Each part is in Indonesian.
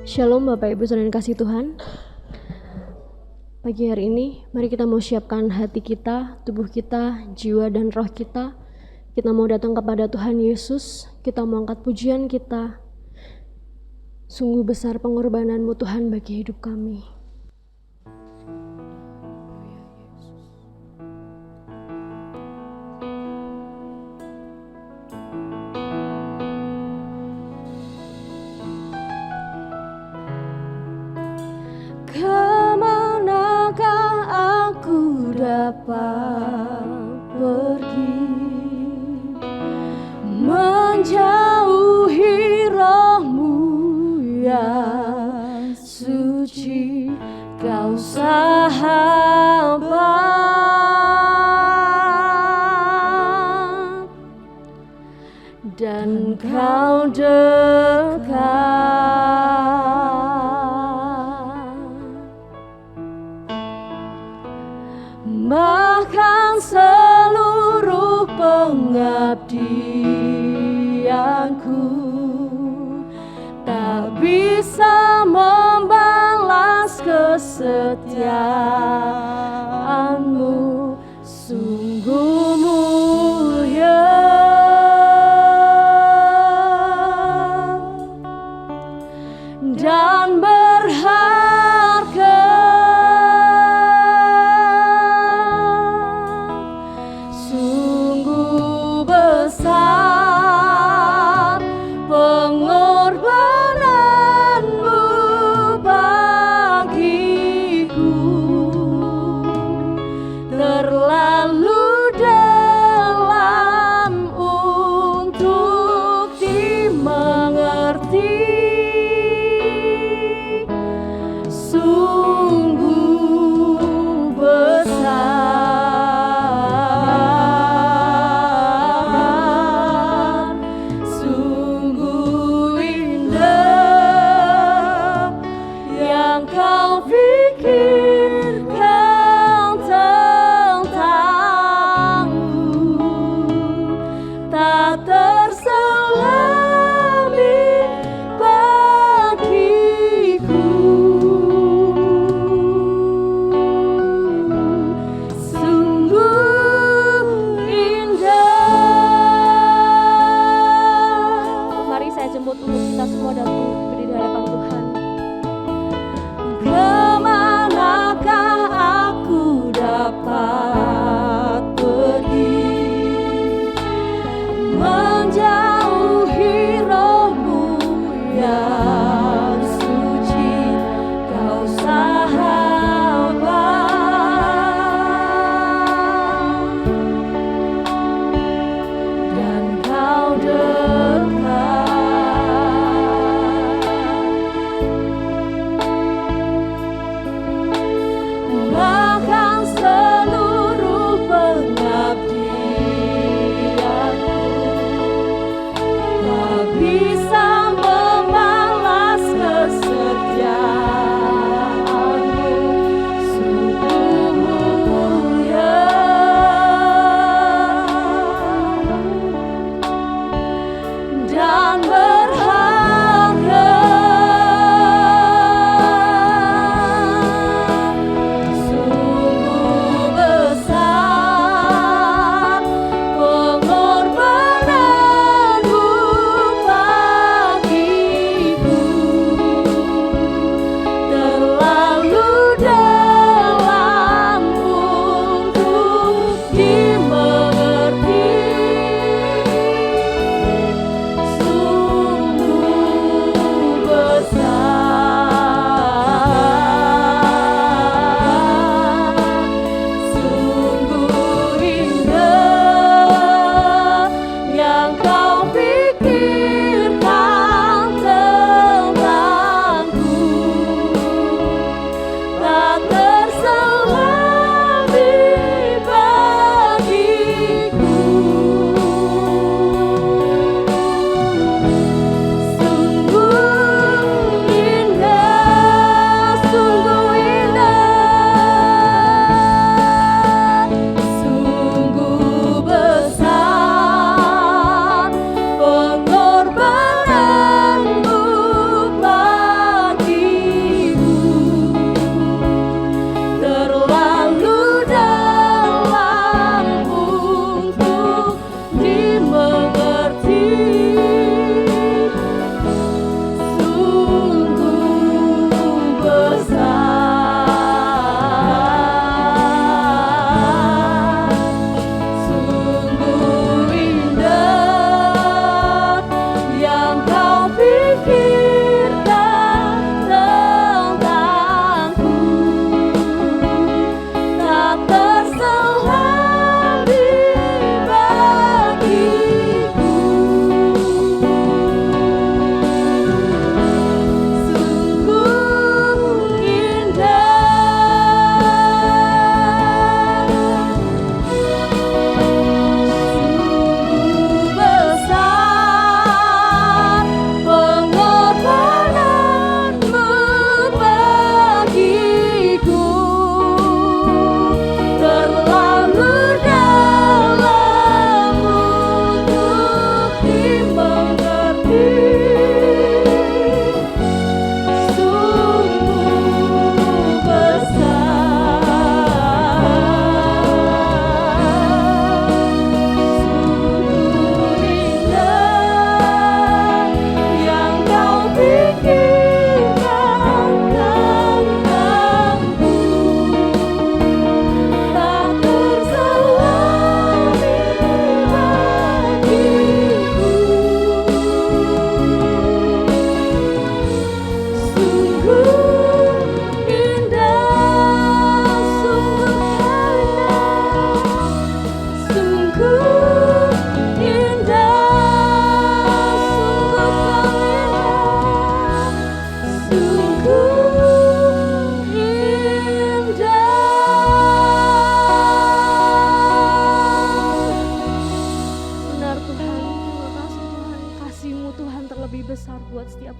Shalom Bapak Ibu Saudara yang kasih Tuhan. Pagi hari ini mari kita mau siapkan hati kita, tubuh kita, jiwa dan roh kita. Kita mau datang kepada Tuhan Yesus. Kita mau angkat pujian kita. Sungguh besar pengorbanan-Mu Tuhan bagi hidup kami. Kemanakah aku dapat pergi, menjauhi roh-Mu yang suci, Kau sahabat dan Kau dekat. Bahkan seluruh pengabdianku tak bisa membalas kesetiaan-Mu, sungguh mulia dan berharga.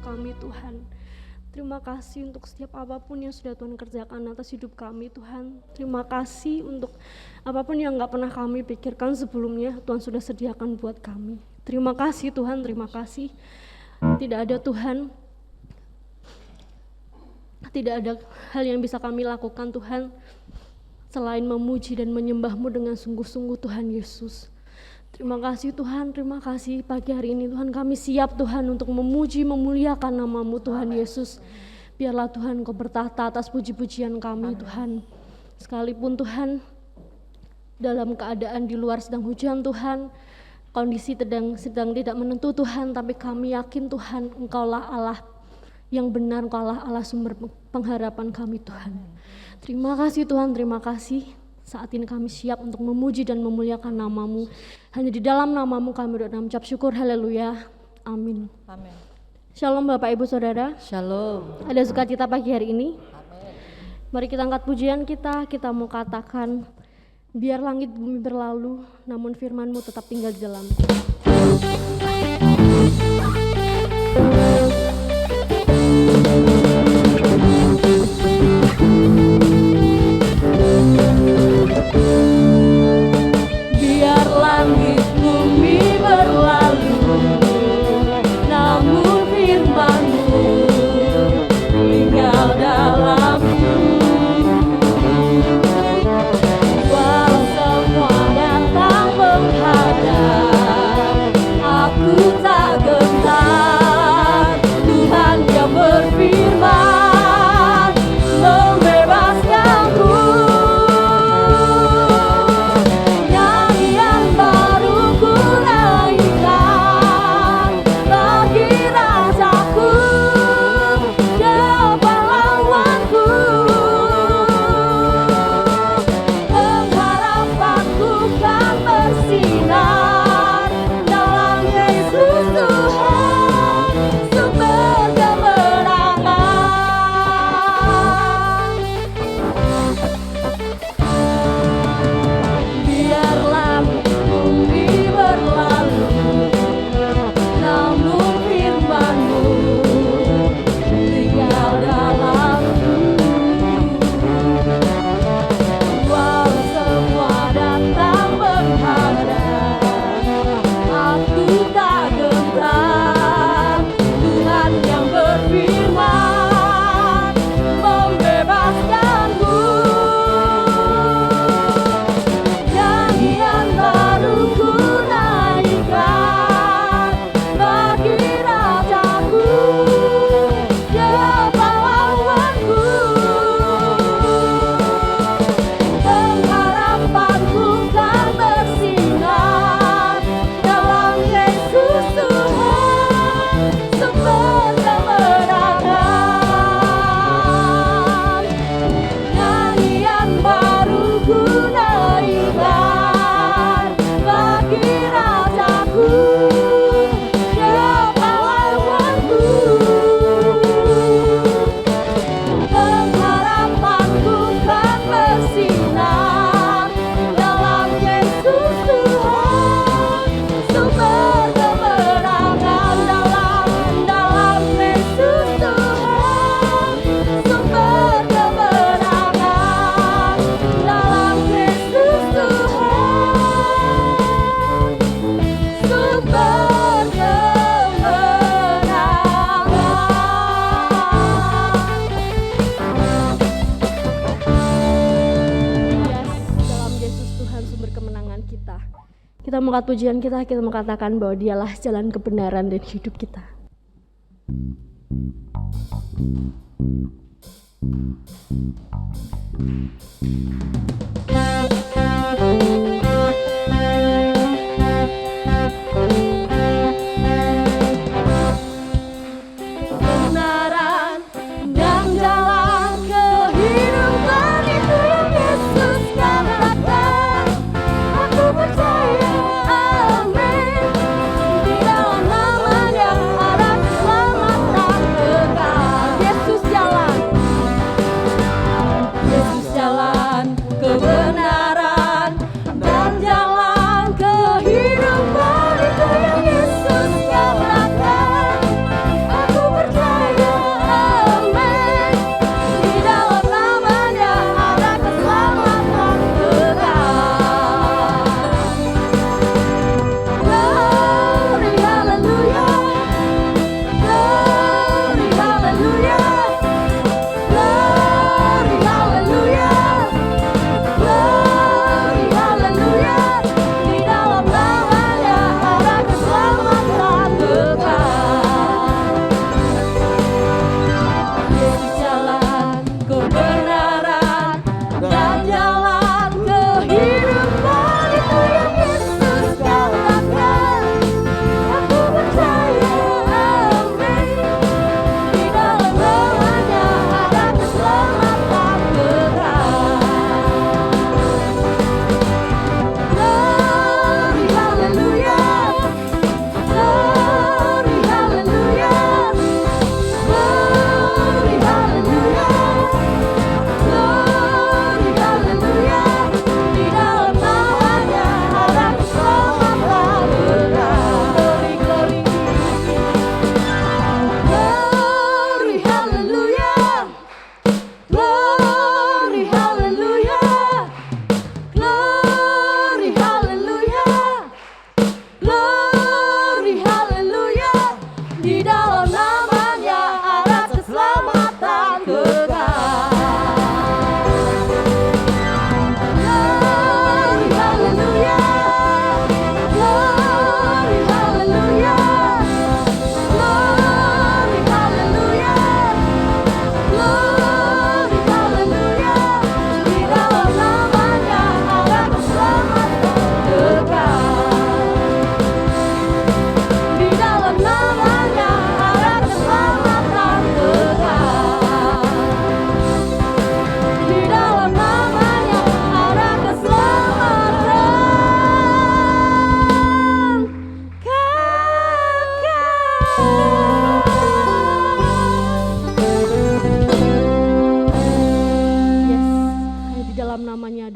kami Tuhan. Terima kasih untuk setiap apapun yang sudah Tuhan kerjakan atas hidup kami Tuhan. Terima kasih untuk apapun yang gak pernah kami pikirkan sebelumnya, Tuhan sudah sediakan buat kami. Terima kasih Tuhan, terima kasih. Tidak ada Tuhan, tidak ada hal yang bisa kami lakukan Tuhan selain memuji dan menyembah-Mu dengan sungguh-sungguh Tuhan Yesus. Terima kasih Tuhan, terima kasih pagi hari ini Tuhan kami siap Tuhan untuk memuji, memuliakan nama-Mu Tuhan Yesus. Biarlah Tuhan Kau bertahta atas puji-pujian kami Tuhan. Sekalipun Tuhan dalam keadaan di luar sedang hujan Tuhan, kondisi sedang tidak menentu Tuhan, tapi kami yakin Tuhan Engkaulah Allah yang benar, Engkaulah Allah sumber pengharapan kami Tuhan. Terima kasih Tuhan, terima kasih. Saat ini kami siap untuk memuji dan memuliakan nama-Mu. Hanya di dalam nama-Mu kami berdoa dan mengucap syukur. Haleluya. Amin. Amin. Shalom Bapak Ibu Saudara. Shalom. Ada sukacita pagi hari ini. Amin. Mari kita angkat pujian kita mau katakan, biar langit bumi berlalu, namun firman-Mu tetap tinggal di dalam. Biar langit bumi berlalu, namun firman-Mu tinggal dalamku. Walau semua datang menghadap, aku tak gentar. Tuhan yang berfirman membebaskanku. Nyanyian baru ku naikkan bagi Rajaku, Dia pahlawanku. Pengharapanku kan bersinar dalam Yesus Tuhan, sumber kemenangan. Biarlah bumi berlalu, namun firman-Mu tinggal dalamku. Walau semua datang menghadap, aku tak gentar. Tuhan yang berfirman membebaskanku. Nyanyian baru ku naikkan bagi Rajaku, Dia pahlawanku. Pengharapanku kan bersinar dalam Yesus Tuhan, sumber kemenangan. Nyanyian baru ku naikkan bagi Rajaku, Dia pahlawanku. Pengharapanku kan bersinar dalam Yesus Tuhan, sumber kemenangan. Dalam Yesus Tuhan, sumber kemenangan. Dalam Yesus Tuhan, sumber kemenangan. Dalam Yesus Tuhan sumber kemenangan kita. Kita mengangkat pujian kita mengatakan bahwa Dialah jalan kebenaran dan hidup kita. Kebenaran dan jalan kehidupan itu yang Yesus katakan. Aku percaya, amin. Di dalam nama-Nya ada keselamatan kekal. Yesus jalan kebenaran.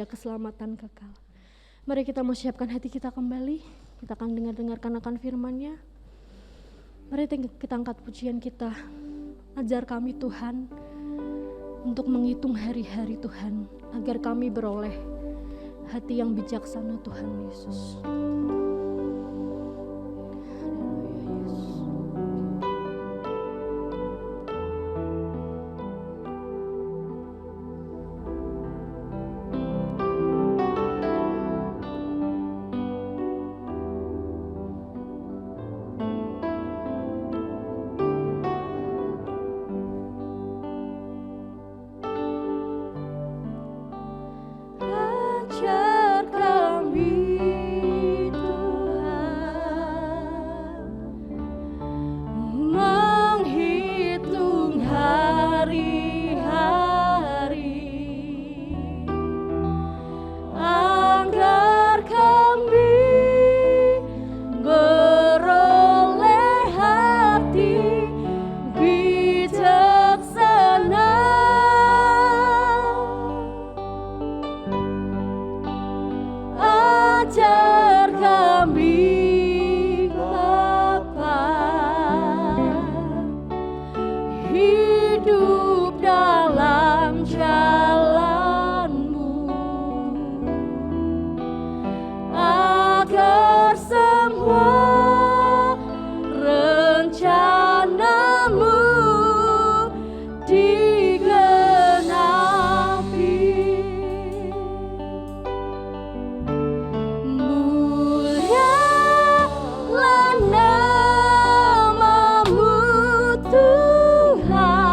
keselamatan kekal. Mari kita mau siapkan hati kita kembali. Kita akan dengarkan akan firman-Nya. Mari kita angkat pujian kita. Ajar kami Tuhan untuk menghitung hari-hari Tuhan, agar kami beroleh hati yang bijaksana Tuhan Yesus. Ajar kami Tuhan menghitung hari-hari, agar kami beroleh hati bijaksana. Ajar kami Bapa hidup dalam jalan-Mu, agar semua rencana-Mu digenapi. Mulialah nama-Mu Tuhan.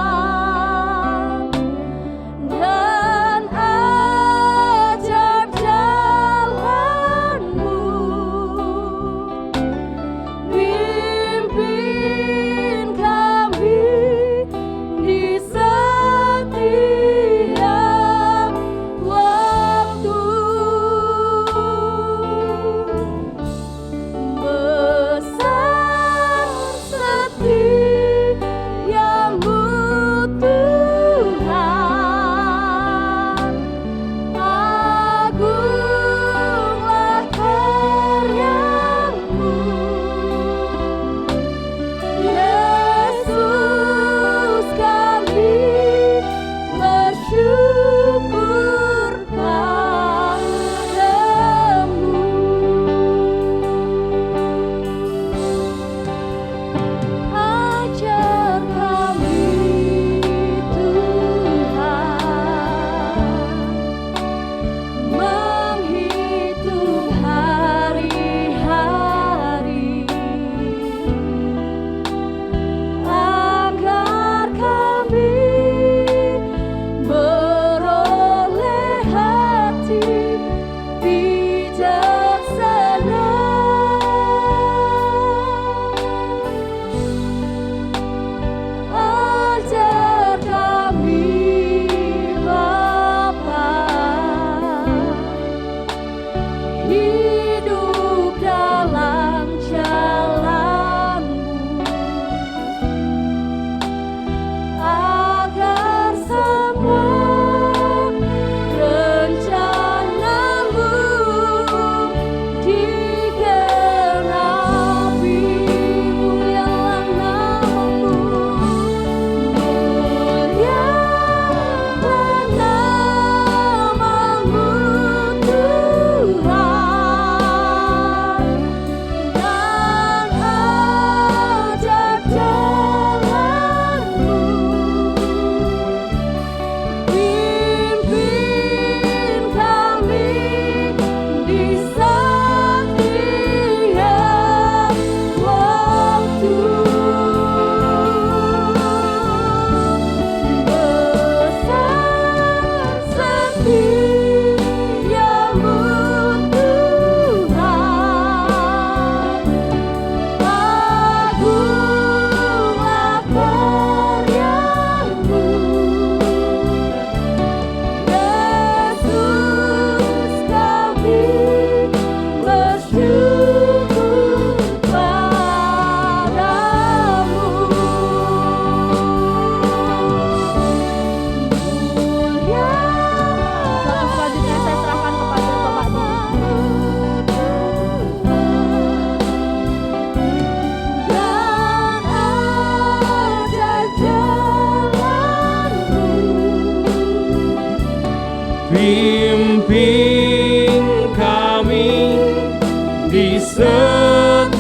setiap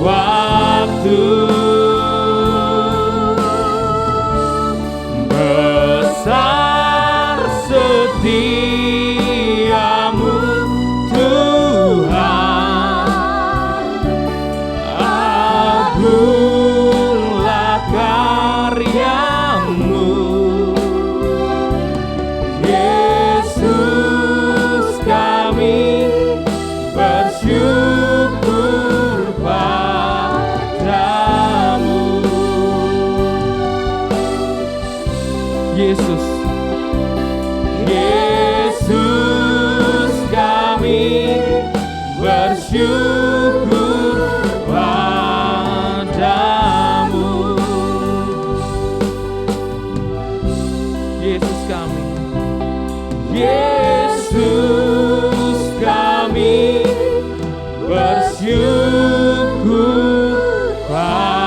waktu. Besar setiamu Tuhan, agunglah karyamu. Yesus, kami bersyukur padamu. Yesus, Yesus, kami bersyukur padamu. Yesus kami, Yesus, kami bersyukur padamu.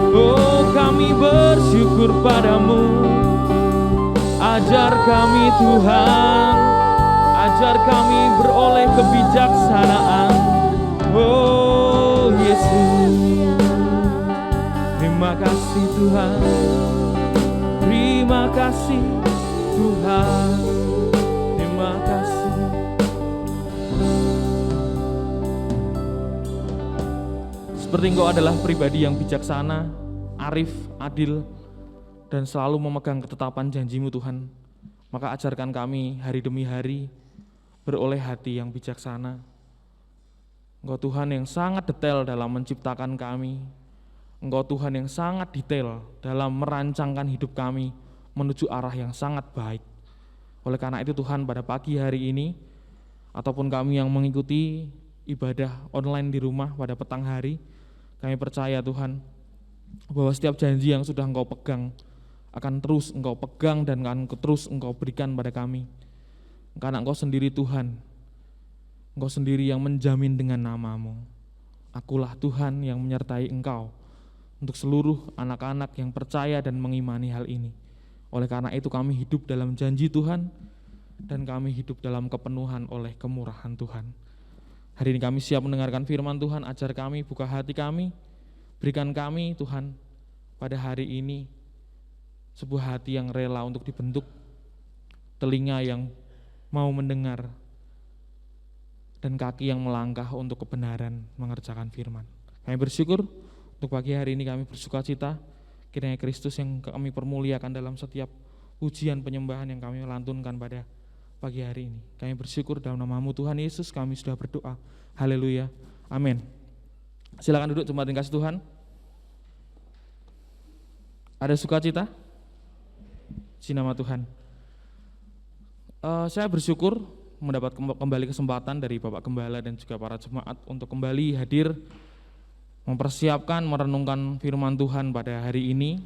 Oh, kami bersyukur padamu. Ajar kami Tuhan, ajar kami beroleh kebijaksanaan. Oh Yesus, terima kasih Tuhan, terima kasih Tuhan, terima kasih. Seperti Engkau adalah pribadi yang bijaksana, arif, adil, dan selalu memegang ketetapan janji-Mu Tuhan, maka ajarkan kami hari demi hari beroleh hati yang bijaksana. Engkau Tuhan yang sangat detail dalam menciptakan kami. Engkau Tuhan yang sangat detail dalam merancangkan hidup kami menuju arah yang sangat baik. Oleh karena itu Tuhan, pada pagi hari ini, ataupun kami yang mengikuti ibadah online di rumah pada petang hari, kami percaya Tuhan, bahwa setiap janji yang sudah Engkau pegang akan terus Engkau pegang dan akan terus Engkau berikan pada kami. Karena Engkau sendiri Tuhan, Engkau sendiri yang menjamin dengan nama-Mu. Akulah Tuhan yang menyertai Engkau untuk seluruh anak-anak yang percaya dan mengimani hal ini. Oleh karena itu kami hidup dalam janji Tuhan dan kami hidup dalam kepenuhan oleh kemurahan Tuhan. Hari ini kami siap mendengarkan firman Tuhan. Ajar kami, buka hati kami, berikan kami Tuhan pada hari ini sebuah hati yang rela untuk dibentuk, telinga yang mau mendengar, dan kaki yang melangkah untuk kebenaran mengerjakan firman. Kami bersyukur untuk pagi hari ini, kami bersuka cita kiranya Kristus yang kami permuliakan dalam setiap pujian penyembahan yang kami lantunkan pada pagi hari ini. Kami bersyukur dalam nama-Mu Tuhan Yesus kami sudah berdoa. Haleluya, amin. Silakan duduk jemaat yang kasih Tuhan. Ada sukacita? Puji nama Tuhan. Saya bersyukur mendapat kembali kesempatan dari Bapak Gembala dan juga para jemaat untuk kembali hadir mempersiapkan merenungkan firman Tuhan pada hari ini.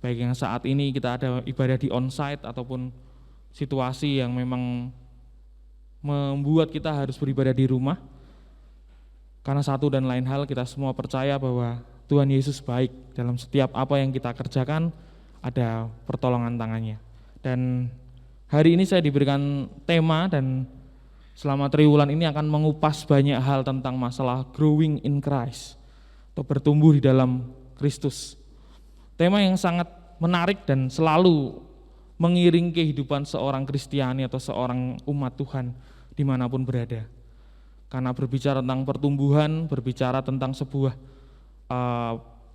Baik yang saat ini kita ada ibadah di onsite ataupun situasi yang memang membuat kita harus beribadah di rumah. Karena satu dan lain hal kita semua percaya bahwa Tuhan Yesus baik, dalam setiap apa yang kita kerjakan ada pertolongan tangannya. Dan hari ini saya diberikan tema dan selama triwulan ini akan mengupas banyak hal tentang masalah growing in Christ atau bertumbuh di dalam Kristus. Tema yang sangat menarik dan selalu mengiring kehidupan seorang Kristiani atau seorang umat Tuhan dimanapun berada. Karena berbicara tentang pertumbuhan, berbicara tentang sebuah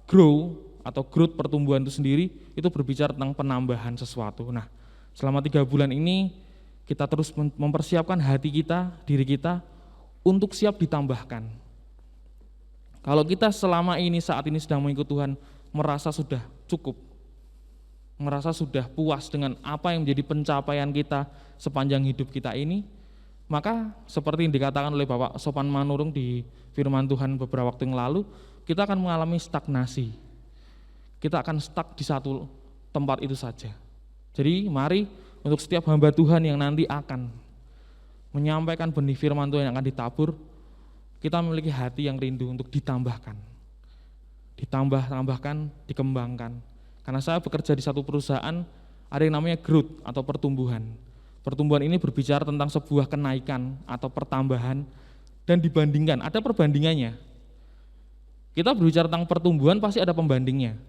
grow atau growth pertumbuhan itu sendiri, itu berbicara tentang penambahan sesuatu. Nah, selama 3 bulan ini kita terus mempersiapkan hati kita, diri kita untuk siap ditambahkan. Kalau kita selama ini, saat ini sedang mengikut Tuhan, merasa sudah cukup, merasa sudah puas dengan apa yang menjadi pencapaian kita sepanjang hidup kita ini, maka seperti yang dikatakan oleh Bapak Sopan Manurung di firman Tuhan beberapa waktu yang lalu, kita akan mengalami stagnasi. Kita akan stuck di satu tempat itu saja. Jadi mari untuk setiap hamba Tuhan yang nanti akan menyampaikan benih firman Tuhan yang akan ditabur, kita memiliki hati yang rindu untuk ditambahkan, dikembangkan. Karena saya bekerja di satu perusahaan, ada yang namanya growth atau pertumbuhan. Pertumbuhan ini berbicara tentang sebuah kenaikan atau pertambahan dan dibandingkan, ada perbandingannya. Kita berbicara tentang pertumbuhan pasti ada pembandingnya.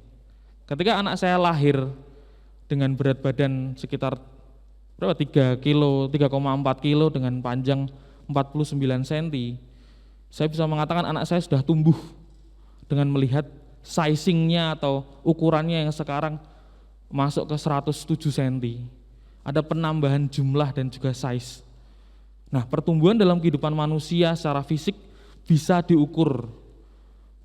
Ketika anak saya lahir dengan berat badan sekitar 3 kilo, 3,4 kilo dengan panjang 49 cm, saya bisa mengatakan anak saya sudah tumbuh dengan melihat sizingnya atau ukurannya yang sekarang masuk ke 107 cm. Ada penambahan jumlah dan juga size. Nah, pertumbuhan dalam kehidupan manusia secara fisik bisa diukur,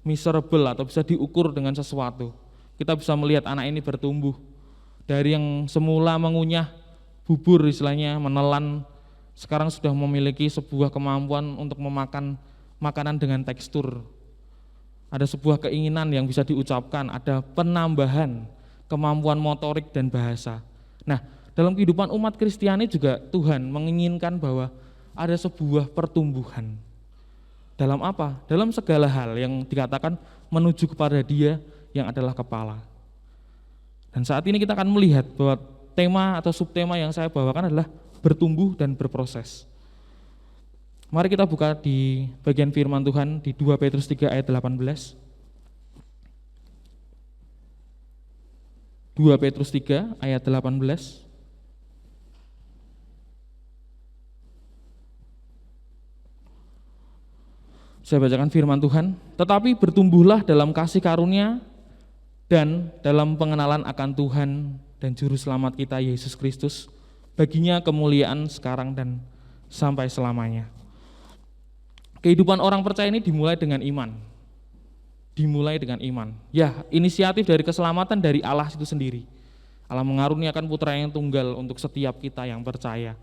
measurable atau bisa diukur dengan sesuatu. Kita bisa melihat anak ini bertumbuh dari yang semula mengunyah bubur istilahnya, menelan, sekarang sudah memiliki sebuah kemampuan untuk memakan makanan dengan tekstur. Ada sebuah keinginan yang bisa diucapkan, ada penambahan kemampuan motorik dan bahasa. Nah, dalam kehidupan umat Kristiani juga Tuhan menginginkan bahwa ada sebuah pertumbuhan. Dalam apa? Dalam segala hal yang dikatakan menuju kepada Dia yang adalah kepala. Dan saat ini kita akan melihat bahwa tema atau subtema yang saya bawakan adalah bertumbuh dan berproses. Mari kita buka di bagian firman Tuhan di 2 Petrus 3 ayat 18. 2 Petrus 3 ayat 18. Saya bacakan firman Tuhan, tetapi bertumbuhlah dalam kasih karunia dan dalam pengenalan akan Tuhan dan Juru Selamat kita Yesus Kristus, baginya kemuliaan sekarang dan sampai selamanya. Kehidupan orang percaya ini dimulai dengan iman. Dimulai dengan iman. Ya, inisiatif dari keselamatan dari Allah itu sendiri. Allah mengaruniakan putra yang tunggal untuk setiap kita yang percaya,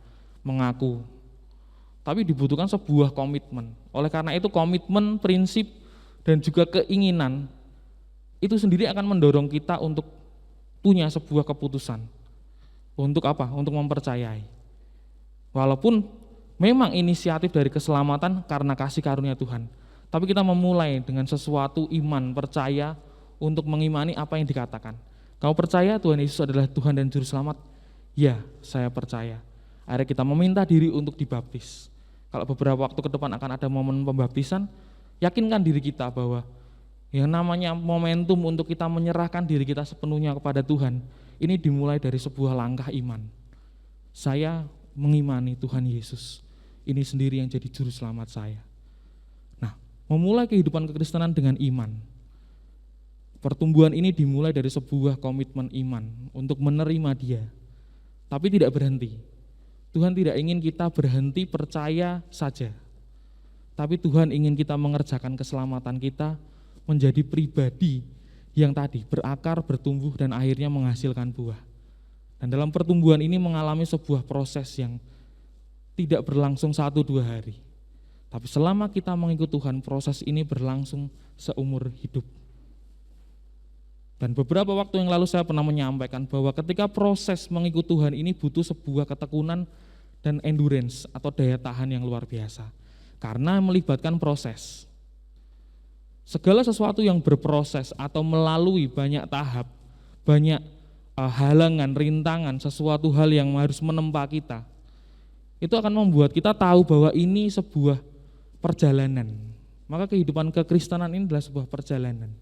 mengaku. Tapi dibutuhkan sebuah komitmen. Oleh karena itu komitmen, prinsip, dan juga keinginan itu sendiri akan mendorong kita untuk punya sebuah keputusan. Untuk apa? Untuk mempercayai. Walaupun memang inisiatif dari keselamatan karena kasih karunia Tuhan, tapi kita memulai dengan sesuatu iman, percaya untuk mengimani apa yang dikatakan. Kau percaya Tuhan Yesus adalah Tuhan dan Juru Selamat? Ya, saya percaya. Akhirnya kita meminta diri untuk dibaptis. Kalau beberapa waktu ke depan akan ada momen pembaptisan, yakinkan diri kita bahwa yang namanya momentum untuk kita menyerahkan diri kita sepenuhnya kepada Tuhan, ini dimulai dari sebuah langkah iman. Saya mengimani Tuhan Yesus, ini sendiri yang jadi Juru Selamat saya. Nah, memulai kehidupan kekristenan dengan iman. Pertumbuhan ini dimulai dari sebuah komitmen iman untuk menerima Dia, tapi tidak berhenti. Tuhan tidak ingin kita berhenti percaya saja, tapi Tuhan ingin kita mengerjakan keselamatan kita menjadi pribadi yang tadi berakar, bertumbuh, dan akhirnya menghasilkan buah. Dan dalam pertumbuhan ini mengalami sebuah proses yang tidak berlangsung 1-2 hari. Tapi selama kita mengikut Tuhan, proses ini berlangsung seumur hidup. Dan beberapa waktu yang lalu saya pernah menyampaikan bahwa ketika proses mengikut Tuhan ini butuh sebuah ketekunan dan endurance atau daya tahan yang luar biasa. Karena melibatkan proses. Segala sesuatu yang berproses atau melalui banyak tahap, banyak halangan, rintangan, sesuatu hal yang harus menempa kita, itu akan membuat kita tahu bahwa ini sebuah perjalanan. Maka kehidupan kekristenan ini adalah sebuah perjalanan.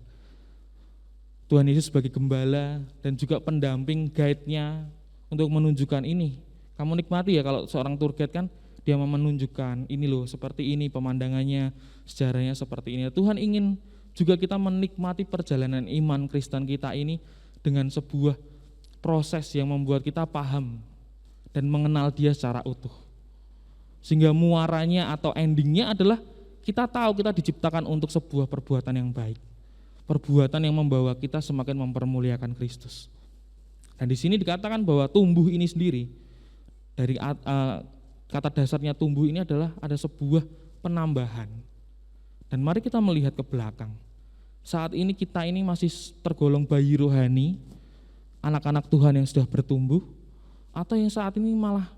Tuhan Yesus sebagai gembala dan juga pendamping, guide-nya untuk menunjukkan ini. Kamu nikmati ya kalau seorang tour guide kan, dia menunjukkan ini loh seperti ini pemandangannya, sejarahnya seperti ini. Tuhan ingin juga kita menikmati perjalanan iman Kristen kita ini dengan sebuah proses yang membuat kita paham dan mengenal Dia secara utuh. Sehingga muaranya atau endingnya adalah kita tahu kita diciptakan untuk sebuah perbuatan yang baik. Perbuatan yang membawa kita semakin mempermuliakan Kristus. Dan di sini dikatakan bahwa tumbuh ini sendiri, dari kata dasarnya tumbuh ini adalah ada sebuah penambahan. Dan mari kita melihat ke belakang. Saat ini kita ini masih tergolong bayi rohani, anak-anak Tuhan yang sudah bertumbuh, atau yang saat ini malah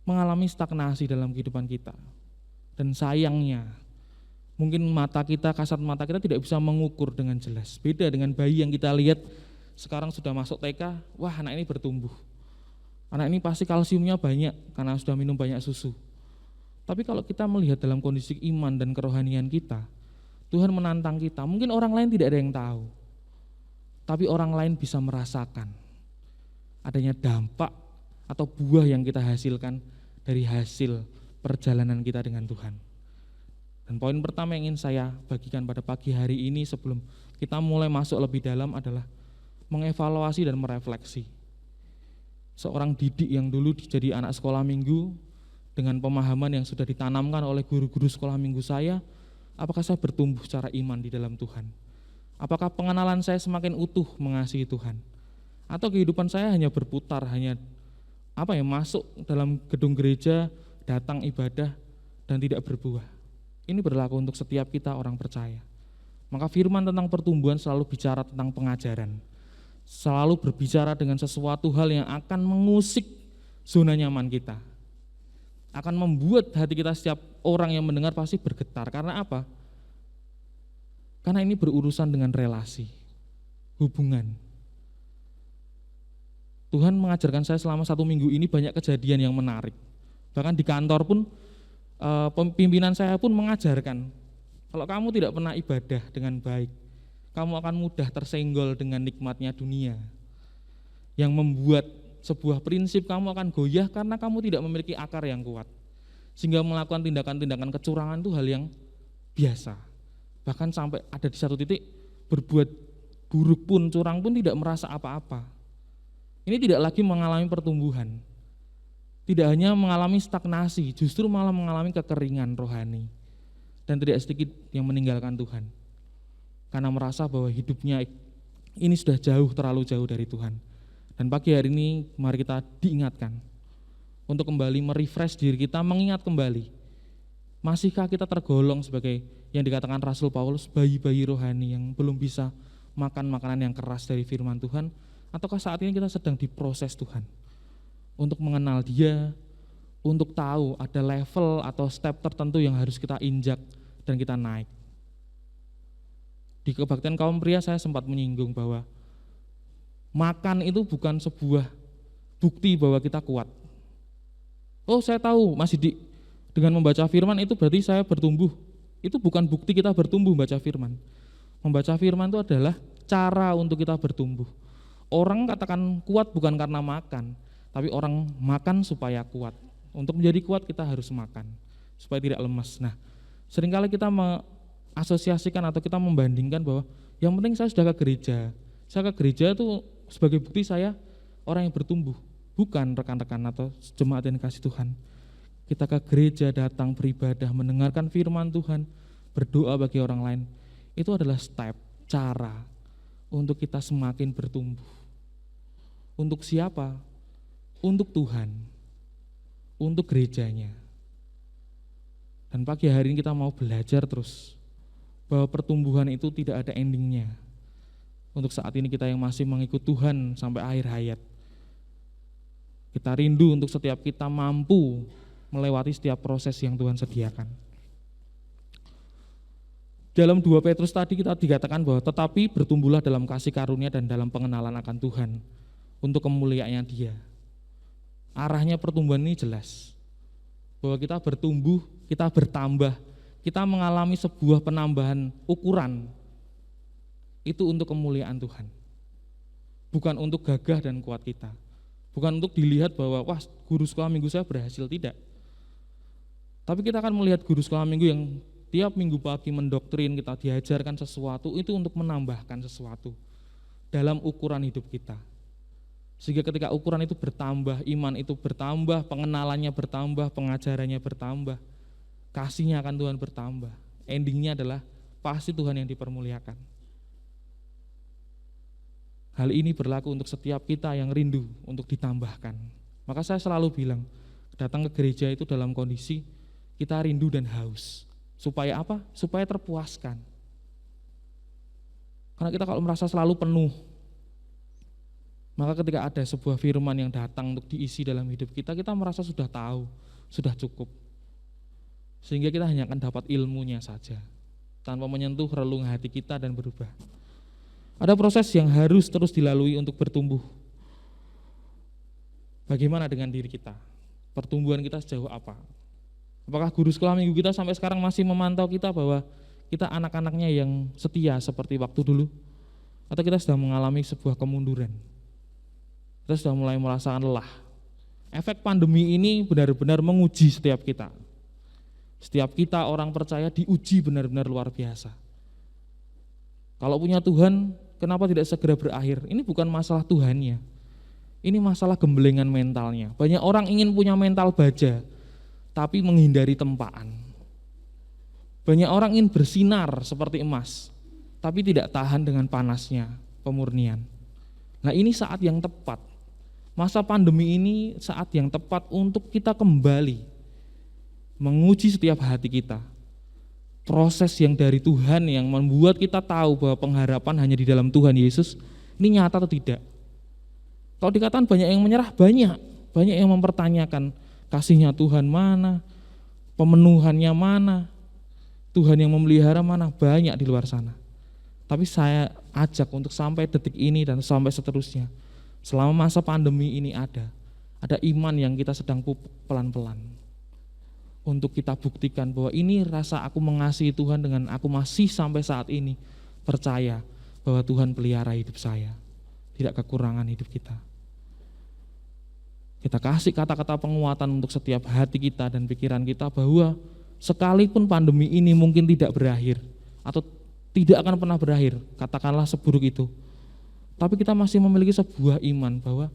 mengalami stagnasi dalam kehidupan kita. Dan sayangnya, mungkin mata kita, kasat mata kita tidak bisa mengukur dengan jelas. Beda dengan bayi yang kita lihat sekarang sudah masuk TK, wah anak ini bertumbuh. Anak ini pasti kalsiumnya banyak karena sudah minum banyak susu. Tapi kalau kita melihat dalam kondisi iman dan kerohanian kita, Tuhan menantang kita. Mungkin orang lain tidak ada yang tahu, tapi orang lain bisa merasakan adanya dampak atau buah yang kita hasilkan dari hasil perjalanan kita dengan Tuhan. Dan poin pertama yang ingin saya bagikan pada pagi hari ini sebelum kita mulai masuk lebih dalam adalah mengevaluasi dan merefleksi. Seorang didik yang dulu jadi anak sekolah minggu dengan pemahaman yang sudah ditanamkan oleh guru-guru sekolah minggu saya, apakah saya bertumbuh secara iman di dalam Tuhan? Apakah pengenalan saya semakin utuh mengasihi Tuhan? Atau kehidupan saya hanya berputar, hanya masuk dalam gedung gereja, datang ibadah dan tidak berbuah? Ini berlaku untuk setiap kita orang percaya. Maka firman tentang pertumbuhan selalu bicara tentang pengajaran, selalu berbicara dengan sesuatu hal yang akan mengusik zona nyaman kita, akan membuat hati kita setiap orang yang mendengar pasti bergetar. Karena apa? Karena ini berurusan dengan relasi, hubungan. Tuhan mengajarkan saya selama 1 minggu ini banyak kejadian yang menarik. Bahkan di kantor pun pimpinan saya pun mengajarkan, kalau kamu tidak pernah ibadah dengan baik, kamu akan mudah tersenggol dengan nikmatnya dunia, yang membuat sebuah prinsip kamu akan goyah karena kamu tidak memiliki akar yang kuat, sehingga melakukan tindakan-tindakan kecurangan itu hal yang biasa. Bahkan sampai ada di satu titik berbuat buruk pun, curang pun tidak merasa apa-apa. Ini tidak lagi mengalami pertumbuhan, tidak hanya mengalami stagnasi, justru malah mengalami kekeringan rohani, dan tidak sedikit yang meninggalkan Tuhan karena merasa bahwa hidupnya ini sudah terlalu jauh dari Tuhan. Dan pagi hari ini mari kita diingatkan untuk kembali merefresh diri kita, mengingat kembali, masihkah kita tergolong sebagai yang dikatakan Rasul Paulus, bayi-bayi rohani yang belum bisa makan makanan yang keras dari firman Tuhan, ataukah saat ini kita sedang diproses Tuhan untuk mengenal Dia, untuk tahu ada level atau step tertentu yang harus kita injak dan kita naik. Di kebaktian kaum pria saya sempat menyinggung bahwa makan itu bukan sebuah bukti bahwa kita kuat. Oh, saya tahu Mas Didi, dengan membaca firman itu berarti saya bertumbuh. Itu bukan bukti kita bertumbuh membaca firman. Membaca firman itu adalah cara untuk kita bertumbuh. Orang katakan kuat bukan karena makan, tapi orang makan supaya kuat. Untuk menjadi kuat kita harus makan supaya tidak lemas. Nah, seringkali kita mengasosiasikan atau kita membandingkan bahwa yang penting saya sudah ke gereja. Saya ke gereja itu sebagai bukti saya orang yang bertumbuh. Bukan rekan-rekan atau jemaat yang dikasih Tuhan. Kita ke gereja, datang beribadah, mendengarkan firman Tuhan, berdoa bagi orang lain. Itu adalah step, cara untuk kita semakin bertumbuh. Untuk siapa? Untuk Tuhan, untuk gerejanya. Dan pagi hari ini kita mau belajar terus bahwa pertumbuhan itu tidak ada endingnya. Untuk saat ini kita yang masih mengikut Tuhan sampai akhir hayat, kita rindu untuk setiap kita mampu melewati setiap proses yang Tuhan sediakan. Dalam 2 Petrus tadi kita dikatakan bahwa tetapi bertumbuhlah dalam kasih karunia dan dalam pengenalan akan Tuhan untuk kemuliaannya Dia. Arahnya pertumbuhan ini jelas, bahwa kita bertumbuh, kita bertambah, kita mengalami sebuah penambahan ukuran, itu untuk kemuliaan Tuhan, bukan untuk gagah dan kuat kita, bukan untuk dilihat bahwa wah guru sekolah minggu saya berhasil, tidak. Tapi kita akan melihat guru sekolah minggu yang tiap minggu pagi mendoktrin kita, diajarkan sesuatu, itu untuk menambahkan sesuatu dalam ukuran hidup kita. Sehingga ketika ukuran itu bertambah, iman itu bertambah, pengenalannya bertambah, pengajarannya bertambah, kasihnya akan Tuhan bertambah. Endingnya adalah pasti Tuhan yang dipermuliakan. Hal ini berlaku untuk setiap kita yang rindu untuk ditambahkan. Maka saya selalu bilang, datang ke gereja itu dalam kondisi kita rindu dan haus. Supaya apa? Supaya terpuaskan. Karena kita kalau merasa selalu penuh, maka ketika ada sebuah firman yang datang untuk diisi dalam hidup kita, kita merasa sudah tahu, sudah cukup. Sehingga kita hanya akan dapat ilmunya saja, tanpa menyentuh relung hati kita dan berubah. Ada proses yang harus terus dilalui untuk bertumbuh. Bagaimana dengan diri kita? Pertumbuhan kita sejauh apa? Apakah guru sekolah minggu kita sampai sekarang masih memantau kita bahwa kita anak-anaknya yang setia seperti waktu dulu? Atau kita sudah mengalami sebuah kemunduran? Kita sudah mulai merasakan lelah. Efek pandemi ini benar-benar menguji setiap kita. Setiap kita orang percaya diuji benar-benar luar biasa. Kalau punya Tuhan, kenapa tidak segera berakhir? Ini bukan masalah Tuhannya. Ini masalah gembelengan mentalnya. Banyak orang ingin punya mental baja, tapi menghindari tempaan. Banyak orang ingin bersinar seperti emas, tapi tidak tahan dengan panasnya pemurnian. Nah, ini saat yang tepat. Masa pandemi ini saat yang tepat untuk kita kembali menguji setiap hati kita. Proses yang dari Tuhan yang membuat kita tahu bahwa pengharapan hanya di dalam Tuhan Yesus, ini nyata atau tidak. Kalau dikatakan banyak yang menyerah, banyak yang mempertanyakan kasihnya Tuhan mana, pemenuhannya mana, Tuhan yang memelihara mana, banyak di luar sana. Tapi saya ajak untuk sampai detik ini dan sampai seterusnya, selama masa pandemi ini ada iman yang kita sedang pupuk pelan-pelan. Untuk kita buktikan bahwa ini rasa aku mengasihi Tuhan dengan aku masih sampai saat ini percaya bahwa Tuhan pelihara hidup saya, tidak kekurangan hidup kita. Kita kasih kata-kata penguatan untuk setiap hati kita dan pikiran kita bahwa sekalipun pandemi ini mungkin tidak berakhir atau tidak akan pernah berakhir, katakanlah seburuk itu, tapi kita masih memiliki sebuah iman bahwa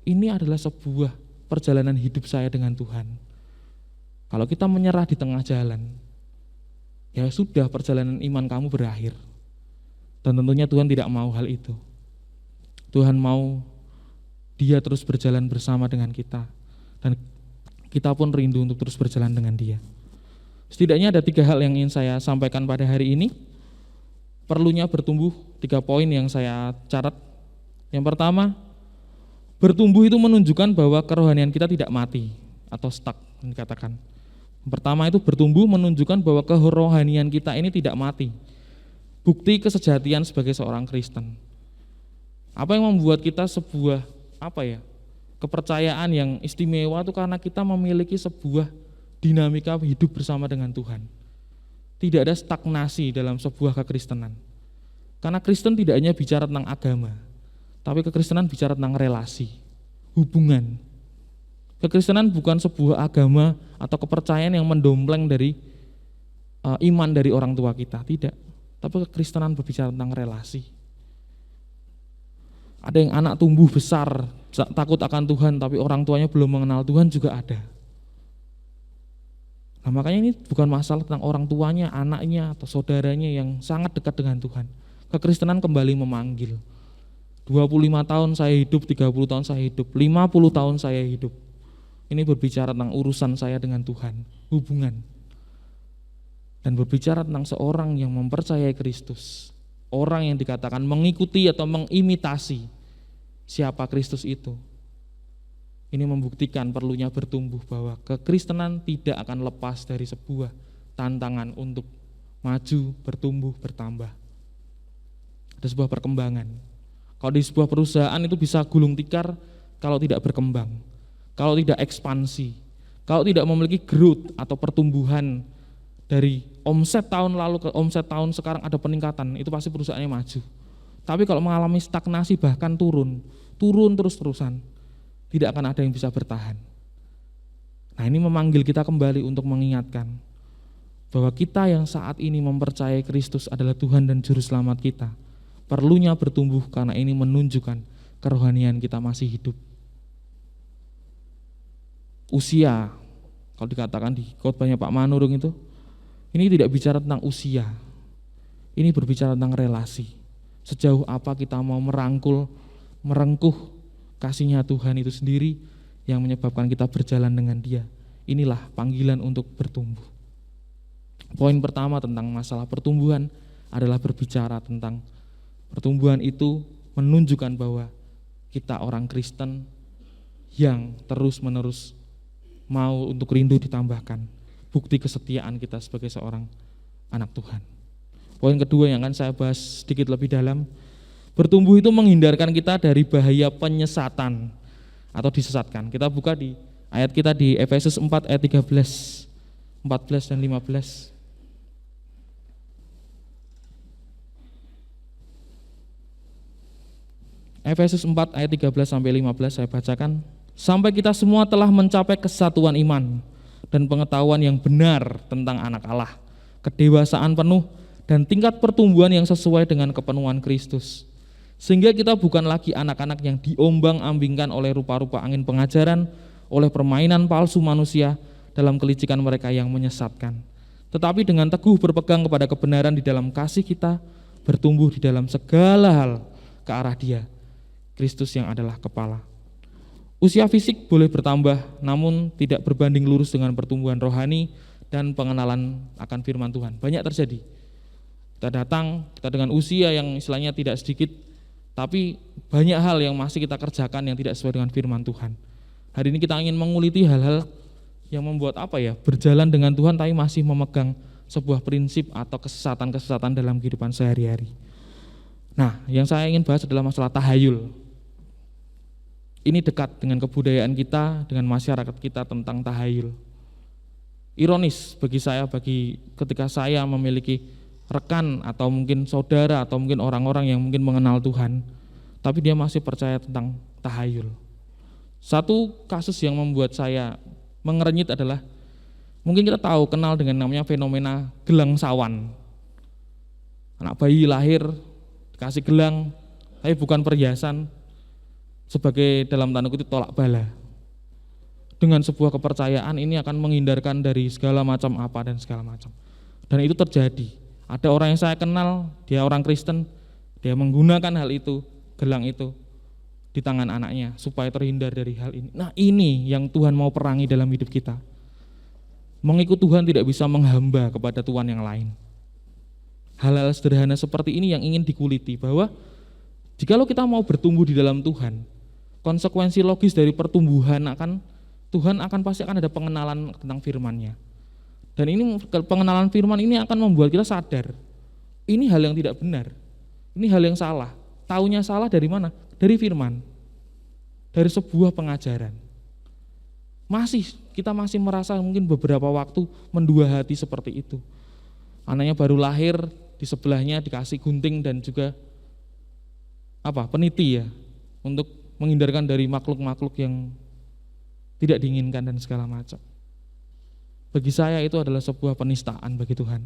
ini adalah sebuah perjalanan hidup saya dengan Tuhan. Kalau kita menyerah di tengah jalan, ya sudah, perjalanan iman kamu berakhir. Dan tentunya Tuhan tidak mau hal itu. Tuhan mau Dia terus berjalan bersama dengan kita, dan kita pun rindu untuk terus berjalan dengan Dia. Setidaknya ada 3 hal yang ingin saya sampaikan pada hari ini. Perlunya bertumbuh, 3 poin yang saya catat. Yang pertama, bertumbuh itu menunjukkan bahwa kerohanian kita tidak mati atau stuck, dikatakan. Pertama itu bertumbuh menunjukkan bahwa kerohanian kita ini tidak mati. Bukti kesejatian sebagai seorang Kristen. Apa yang membuat kita sebuah kepercayaan yang istimewa itu karena kita memiliki sebuah dinamika hidup bersama dengan Tuhan. Tidak ada stagnasi dalam sebuah kekristenan. Karena Kristen tidak hanya bicara tentang agama, tapi kekristenan bicara tentang relasi, hubungan. Kekristenan bukan sebuah agama atau kepercayaan yang mendompleng dari iman dari orang tua kita, tidak. Tapi kekristenan berbicara tentang relasi. Ada yang anak tumbuh besar, takut akan Tuhan, tapi orang tuanya belum mengenal Tuhan juga ada. Nah, makanya ini bukan masalah tentang orang tuanya, anaknya, atau saudaranya yang sangat dekat dengan Tuhan. Kekristenan kembali memanggil. 25 tahun saya hidup, 30 tahun saya hidup, 50 tahun saya hidup. Ini berbicara tentang urusan saya dengan Tuhan, hubungan. Dan berbicara tentang seorang yang mempercayai Kristus, orang yang dikatakan mengikuti atau mengimitasi siapa Kristus itu. Ini membuktikan perlunya bertumbuh bahwa kekristenan tidak akan lepas dari sebuah tantangan untuk maju, bertumbuh, bertambah. Ada sebuah perkembangan. Kalau di sebuah perusahaan itu bisa gulung tikar kalau tidak berkembang, kalau tidak ekspansi, kalau tidak memiliki growth atau pertumbuhan dari omset tahun lalu ke omset tahun sekarang ada peningkatan, itu pasti perusahaannya maju. Tapi kalau mengalami stagnasi bahkan turun terus-terusan, tidak akan ada yang bisa bertahan. Nah, ini memanggil kita kembali untuk mengingatkan bahwa kita yang saat ini mempercayai Kristus adalah Tuhan dan Juru Selamat kita, perlunya bertumbuh karena ini menunjukkan kerohanian kita masih hidup. Usia, kalau dikatakan di khotbahnya Pak Manurung itu, ini tidak bicara tentang usia, ini berbicara tentang relasi. Sejauh apa kita mau merengkuh kasihnya Tuhan itu sendiri yang menyebabkan kita berjalan dengan Dia. Inilah panggilan untuk bertumbuh. Poin pertama tentang masalah pertumbuhan adalah berbicara tentang pertumbuhan itu menunjukkan bahwa kita orang Kristen yang terus-menerus mau untuk rindu ditambahkan, bukti kesetiaan kita sebagai seorang anak Tuhan. Poin kedua yang akan saya bahas sedikit lebih dalam, bertumbuh itu menghindarkan kita dari bahaya penyesatan atau disesatkan. Kita buka di ayat kita di Efesus 4 ayat 13, 14 dan 15. Efesus 4 ayat 13 sampai 15 saya bacakan. Sampai kita semua telah mencapai kesatuan iman dan pengetahuan yang benar tentang anak Allah, kedewasaan penuh dan tingkat pertumbuhan yang sesuai dengan kepenuhan Kristus. Sehingga kita bukan lagi anak-anak yang diombang-ambingkan oleh rupa-rupa angin pengajaran, oleh permainan palsu manusia dalam kelicikan mereka yang menyesatkan. Tetapi dengan teguh berpegang kepada kebenaran di dalam kasih kita, bertumbuh di dalam segala hal ke arah Dia, Kristus yang adalah kepala. Usia fisik boleh bertambah, namun tidak berbanding lurus dengan pertumbuhan rohani dan pengenalan akan firman Tuhan. Banyak terjadi. Kita dengan usia yang istilahnya tidak sedikit, tapi banyak hal yang masih kita kerjakan yang tidak sesuai dengan firman Tuhan. Hari ini kita ingin menguliti hal-hal yang membuat berjalan dengan Tuhan tapi masih memegang sebuah prinsip atau kesesatan-kesesatan dalam kehidupan sehari-hari. Nah, yang saya ingin bahas adalah masalah tahayul. Ini dekat dengan kebudayaan kita, dengan masyarakat kita tentang tahayul. Ironis bagi saya, ketika saya memiliki rekan atau mungkin saudara atau mungkin orang-orang yang mungkin mengenal Tuhan, tapi dia masih percaya tentang tahayul. Satu kasus yang membuat saya mengerenyit adalah, mungkin kita kenal dengan namanya fenomena gelang sawan. Anak bayi lahir dikasih gelang, tapi bukan perhiasan, sebagai dalam tanda kutip tolak bala. Dengan sebuah kepercayaan ini akan menghindarkan dari segala macam apa dan segala macam. Dan itu terjadi. Ada orang yang saya kenal, dia orang Kristen, dia menggunakan hal itu, gelang itu di tangan anaknya supaya terhindar dari hal ini. Nah, ini yang Tuhan mau perangi dalam hidup kita. Mengikut Tuhan tidak bisa menghamba kepada Tuhan yang lain. Hal-hal sederhana seperti ini yang ingin dikuliti, bahwa jikalau kita mau bertumbuh di dalam Tuhan, konsekuensi logis dari pertumbuhan Tuhan akan pasti akan ada pengenalan tentang firman-Nya. Dan ini pengenalan firman ini akan membuat kita sadar, ini hal yang tidak benar, ini hal yang salah. Taunya salah dari mana? Dari firman, dari sebuah pengajaran. Kita masih merasa mungkin beberapa waktu mendua hati seperti itu. Anaknya baru lahir, di sebelahnya dikasih gunting dan juga peniti untuk menghindarkan dari makhluk-makhluk yang tidak diinginkan dan segala macam. Bagi saya itu adalah sebuah penistaan bagi Tuhan.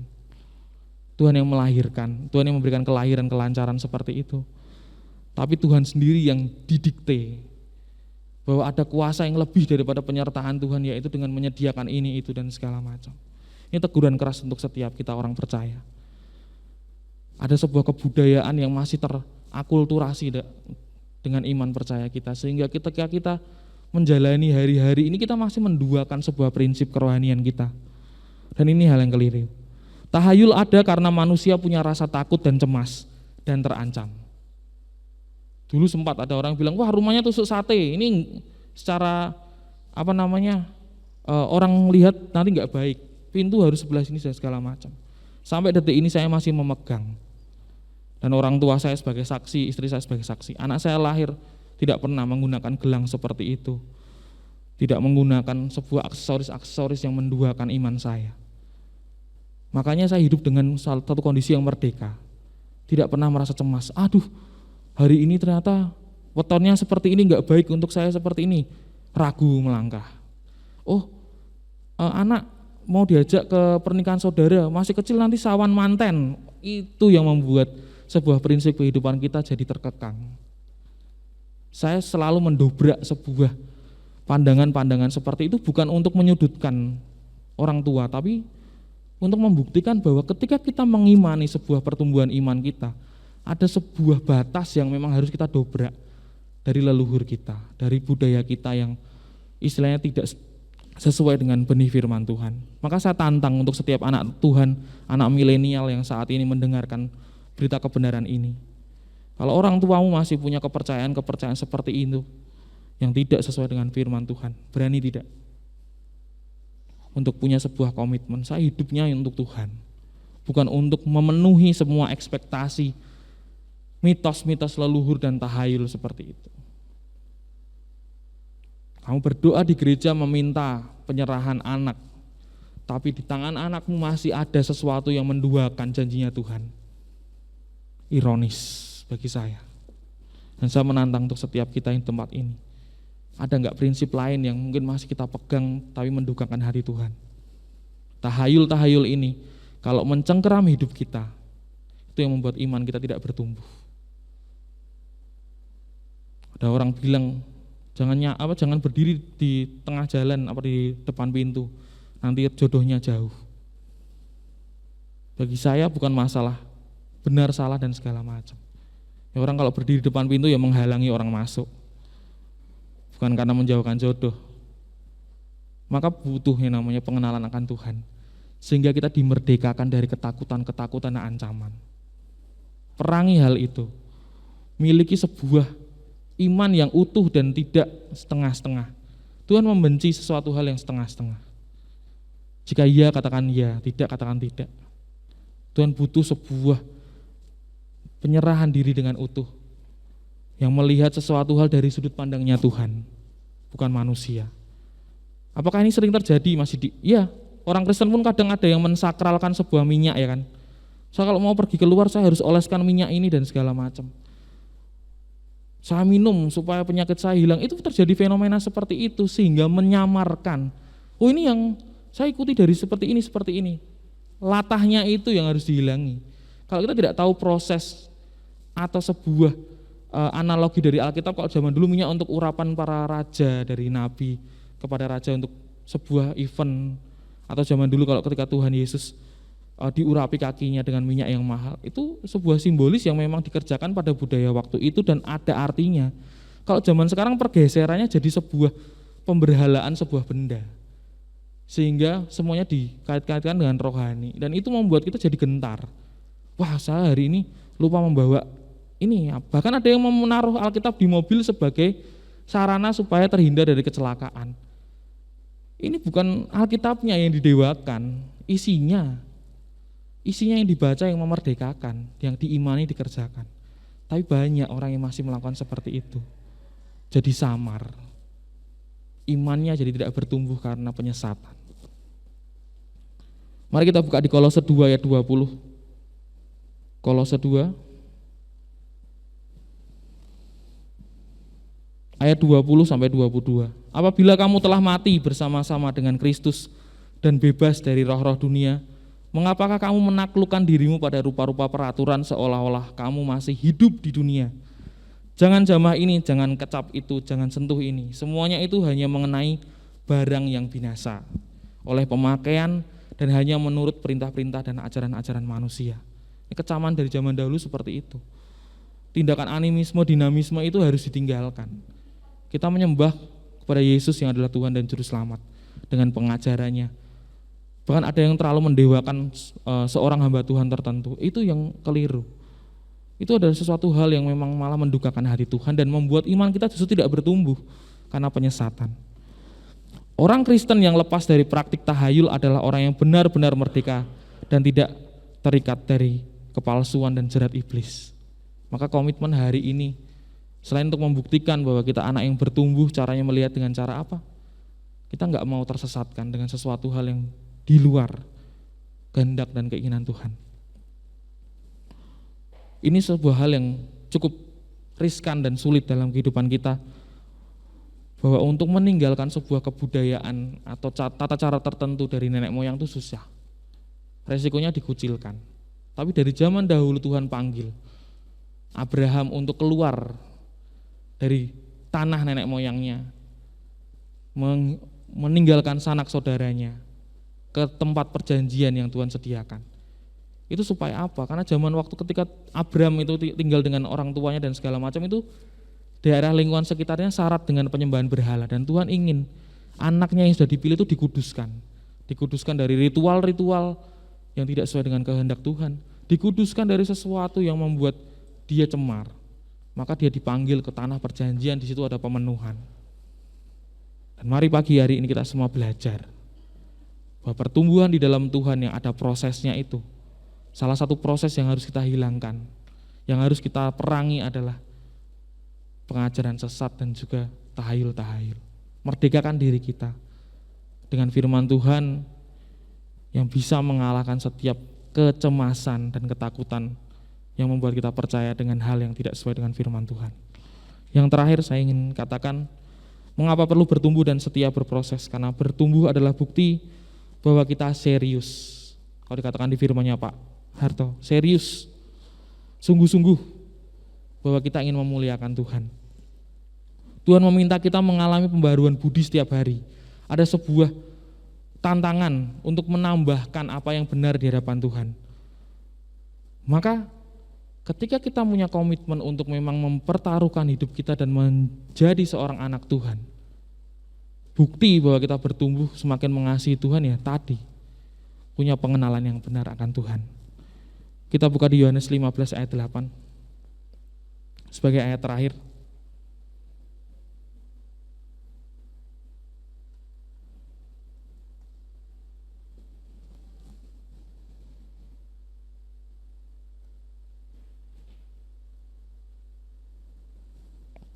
Tuhan yang melahirkan, Tuhan yang memberikan kelahiran, kelancaran seperti itu. Tapi Tuhan sendiri yang didikte bahwa ada kuasa yang lebih daripada penyertaan Tuhan, yaitu dengan menyediakan ini, itu dan segala macam. Ini teguran keras untuk setiap kita orang percaya. Ada sebuah kebudayaan yang masih terakulturasi dengan iman percaya kita, sehingga ketika kita menjalani hari-hari ini kita masih menduakan sebuah prinsip kerohanian kita. Dan ini hal yang keliru. Tahayul ada karena manusia punya rasa takut dan cemas dan terancam. Dulu sempat ada orang bilang, wah rumahnya tusuk sate, ini secara orang lihat nanti nggak baik, pintu harus sebelah sini dan segala macam. Sampai detik ini saya masih memegang. Dan orang tua saya sebagai saksi, istri saya sebagai saksi. Anak saya lahir tidak pernah menggunakan gelang seperti itu. Tidak menggunakan sebuah aksesoris-aksesoris yang menduakan iman saya. Makanya saya hidup dengan satu kondisi yang merdeka. Tidak pernah merasa cemas. Aduh, hari ini ternyata wetonnya seperti ini, nggak baik untuk saya seperti ini. Ragu melangkah. Anak mau diajak ke pernikahan saudara, masih kecil nanti sawan manten. Itu yang membuat sebuah prinsip kehidupan kita jadi terkekang. Saya selalu mendobrak sebuah pandangan-pandangan seperti itu, bukan untuk menyudutkan orang tua, tapi untuk membuktikan bahwa ketika kita mengimani sebuah pertumbuhan iman kita, ada sebuah batas yang memang harus kita dobrak dari leluhur kita, dari budaya kita yang istilahnya tidak sesuai dengan benih firman Tuhan. Maka saya tantang untuk setiap anak Tuhan, anak milenial yang saat ini mendengarkan berita kebenaran ini. Kalau orang tuamu masih punya kepercayaan seperti itu yang tidak sesuai dengan firman Tuhan, berani tidak untuk punya sebuah komitmen, saya hidupnya untuk Tuhan, bukan untuk memenuhi semua ekspektasi mitos-mitos leluhur dan tahayul seperti itu. Kamu berdoa di gereja meminta penyerahan anak, tapi di tangan anakmu masih ada sesuatu yang menduakan janjinya Tuhan. Ironis bagi saya. Dan saya menantang untuk setiap kita yang di tempat ini. Ada enggak prinsip lain yang mungkin masih kita pegang tapi mendukakan hati Tuhan? Tahayul-tahayul ini kalau mencengkeram hidup kita, itu yang membuat iman kita tidak bertumbuh. Ada orang bilang jangan berdiri di tengah jalan di depan pintu, nanti jodohnya jauh. Bagi saya bukan masalah benar salah dan segala macam. Ya, orang kalau berdiri di depan pintu ya menghalangi orang masuk, bukan karena menjauhkan jodoh. Maka butuh yang namanya pengenalan akan Tuhan, sehingga kita dimerdekakan dari ketakutan-ketakutan dan ancaman. Perangi hal itu, miliki sebuah iman yang utuh dan tidak setengah-setengah. Tuhan membenci sesuatu hal yang setengah-setengah. Jika iya katakan iya, tidak katakan tidak. Tuhan butuh sebuah penyerahan diri dengan utuh, yang melihat sesuatu hal dari sudut pandangnya Tuhan, bukan manusia. Apakah ini sering terjadi? Iya, orang Kristen pun kadang ada yang mensakralkan sebuah minyak, ya kan. Saya kalau mau pergi keluar saya harus oleskan minyak ini dan segala macam. Saya minum supaya penyakit saya hilang. Itu terjadi fenomena seperti itu sehingga menyamarkan. Oh, ini yang saya ikuti dari seperti ini. Latahnya itu yang harus dihilangi. Kalau kita tidak tahu proses atau sebuah analogi dari Alkitab, kalau zaman dulu minyak untuk urapan para raja, dari nabi kepada raja untuk sebuah event, atau zaman dulu kalau ketika Tuhan Yesus diurapi kakinya dengan minyak yang mahal, itu sebuah simbolis yang memang dikerjakan pada budaya waktu itu dan ada artinya. Kalau zaman sekarang pergeserannya jadi sebuah pemberhalaan sebuah benda, sehingga semuanya dikait-kaitkan dengan rohani, dan itu membuat kita jadi gentar. Wah, saya hari ini lupa membawa ini. Bahkan ada yang menaruh Alkitab di mobil sebagai sarana supaya terhindar dari kecelakaan. Ini bukan Alkitabnya yang didewakan, isinya yang dibaca yang memerdekakan, yang diimani dikerjakan. Tapi banyak orang yang masih melakukan seperti itu, jadi samar, imannya jadi tidak bertumbuh karena penyesatan. Mari kita buka di Kolose 2 ayat 20. Kolose 2 ayat 20 sampai 22. Apabila kamu telah mati bersama-sama dengan Kristus dan bebas dari roh-roh dunia, mengapakah kamu menaklukkan dirimu pada rupa-rupa peraturan seolah-olah kamu masih hidup di dunia? Jangan jamah ini, jangan kecap itu, jangan sentuh ini. Semuanya itu hanya mengenai barang yang binasa oleh pemakaian dan hanya menurut perintah-perintah dan ajaran-ajaran manusia. Ini kecaman dari zaman dahulu seperti itu. Tindakan animisme, dinamisme itu harus ditinggalkan. Kita menyembah kepada Yesus yang adalah Tuhan dan Juru Selamat dengan pengajarannya. Bahkan ada yang terlalu mendewakan seorang hamba Tuhan tertentu, itu yang keliru. Itu adalah sesuatu hal yang memang malah mendukakan hati Tuhan dan membuat iman kita justru tidak bertumbuh karena penyesatan. Orang Kristen yang lepas dari praktik tahayul adalah orang yang benar-benar merdeka dan tidak terikat dari kepalsuan dan jerat iblis. Maka komitmen hari ini, selain untuk membuktikan bahwa kita anak yang bertumbuh, caranya melihat dengan cara apa? Kita enggak mau tersesatkan dengan sesuatu hal yang di luar kehendak dan keinginan Tuhan. Ini sebuah hal yang cukup riskan dan sulit dalam kehidupan kita, bahwa untuk meninggalkan sebuah kebudayaan atau tata cara tertentu dari nenek moyang itu susah. Resikonya dikucilkan. Tapi dari zaman dahulu Tuhan panggil Abraham untuk keluar dari tanah nenek moyangnya, meninggalkan sanak saudaranya ke tempat perjanjian yang Tuhan sediakan. Itu supaya apa? Karena zaman waktu ketika Abraham itu tinggal dengan orang tuanya dan segala macam, itu daerah lingkungan sekitarnya syarat dengan penyembahan berhala, dan Tuhan ingin anaknya yang sudah dipilih itu dikuduskan dari ritual-ritual yang tidak sesuai dengan kehendak Tuhan, dikuduskan dari sesuatu yang membuat dia cemar. Maka dia dipanggil ke tanah perjanjian, di situ ada pemenuhan. Dan mari pagi hari ini kita semua belajar bahwa pertumbuhan di dalam Tuhan yang ada prosesnya itu, salah satu proses yang harus kita hilangkan, yang harus kita perangi adalah pengajaran sesat dan juga tahayul-tahayul. Merdekakan diri kita dengan firman Tuhan yang bisa mengalahkan setiap kecemasan dan ketakutan yang membuat kita percaya dengan hal yang tidak sesuai dengan firman Tuhan. Yang terakhir saya ingin katakan, mengapa perlu bertumbuh dan setia berproses? Karena bertumbuh adalah bukti bahwa kita serius. Kalau dikatakan di firman-Nya Pak Harto, serius, sungguh-sungguh bahwa kita ingin memuliakan Tuhan. Tuhan meminta kita mengalami pembaruan budi setiap hari. Ada sebuah tantangan untuk menambahkan apa yang benar di hadapan Tuhan. Maka ketika kita punya komitmen untuk memang mempertaruhkan hidup kita dan menjadi seorang anak Tuhan, bukti bahwa kita bertumbuh semakin mengasihi Tuhan ya tadi, punya pengenalan yang benar akan Tuhan. Kita buka di Yohanes 15 ayat 8 sebagai ayat terakhir.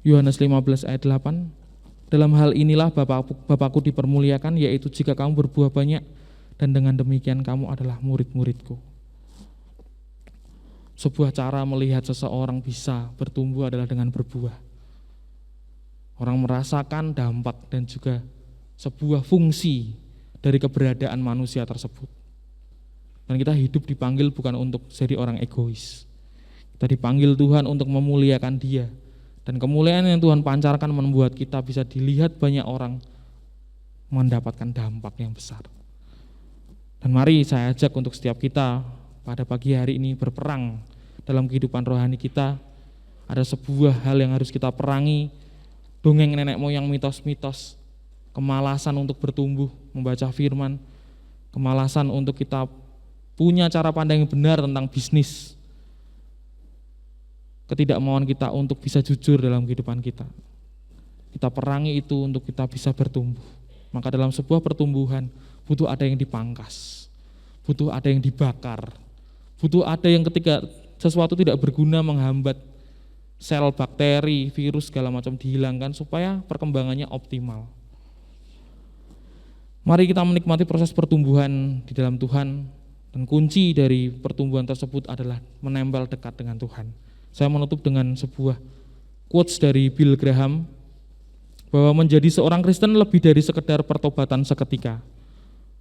Yohanes 15 ayat 8, dalam hal inilah Bapakku dipermuliakan, yaitu jika kamu berbuah banyak, dan dengan demikian kamu adalah murid-muridku. Sebuah cara melihat seseorang bisa bertumbuh adalah dengan berbuah. Orang merasakan dampak dan juga sebuah fungsi dari keberadaan manusia tersebut. Dan kita hidup dipanggil bukan untuk jadi orang egois. Kita dipanggil Tuhan untuk memuliakan Dia. Dan kemuliaan yang Tuhan pancarkan membuat kita bisa dilihat banyak orang mendapatkan dampak yang besar. Dan mari saya ajak untuk setiap kita pada pagi hari ini berperang dalam kehidupan rohani kita. Ada sebuah hal yang harus kita perangi, dongeng nenek moyang, mitos-mitos, kemalasan untuk bertumbuh, membaca firman, kemalasan untuk kita punya cara pandang yang benar tentang bisnis, ketidakmauan kita untuk bisa jujur dalam kehidupan kita. Kita perangi itu untuk kita bisa bertumbuh. Maka dalam sebuah pertumbuhan butuh ada yang dipangkas, butuh ada yang dibakar, butuh ada yang ketika sesuatu tidak berguna menghambat sel bakteri, virus segala macam dihilangkan supaya perkembangannya optimal. Mari kita menikmati proses pertumbuhan di dalam Tuhan, dan kunci dari pertumbuhan tersebut adalah menempel dekat dengan Tuhan. Saya menutup dengan sebuah quotes dari Bill Graham, bahwa menjadi seorang Kristen lebih dari sekedar pertobatan seketika.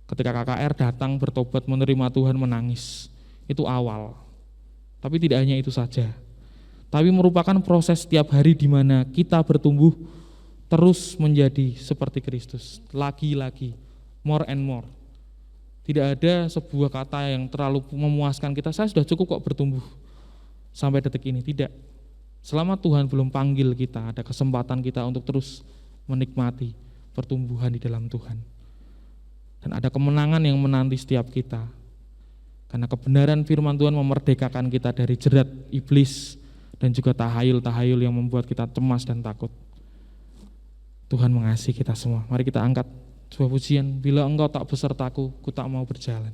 Ketika KKR datang bertobat menerima Tuhan menangis, itu awal. Tapi tidak hanya itu saja, tapi merupakan proses setiap hari di mana kita bertumbuh terus menjadi seperti Kristus, lagi-lagi, more and more. Tidak ada sebuah kata yang terlalu memuaskan kita, saya sudah cukup kok bertumbuh sampai detik ini, tidak. Selama Tuhan belum panggil kita, ada kesempatan kita untuk terus menikmati pertumbuhan di dalam Tuhan. Dan ada kemenangan yang menanti setiap kita. Karena kebenaran firman Tuhan memerdekakan kita dari jerat iblis dan juga tahayul-tahayul yang membuat kita cemas dan takut. Tuhan mengasihi kita semua. Mari kita angkat sebuah pujian, bila engkau tak besertaku, ku tak mau berjalan.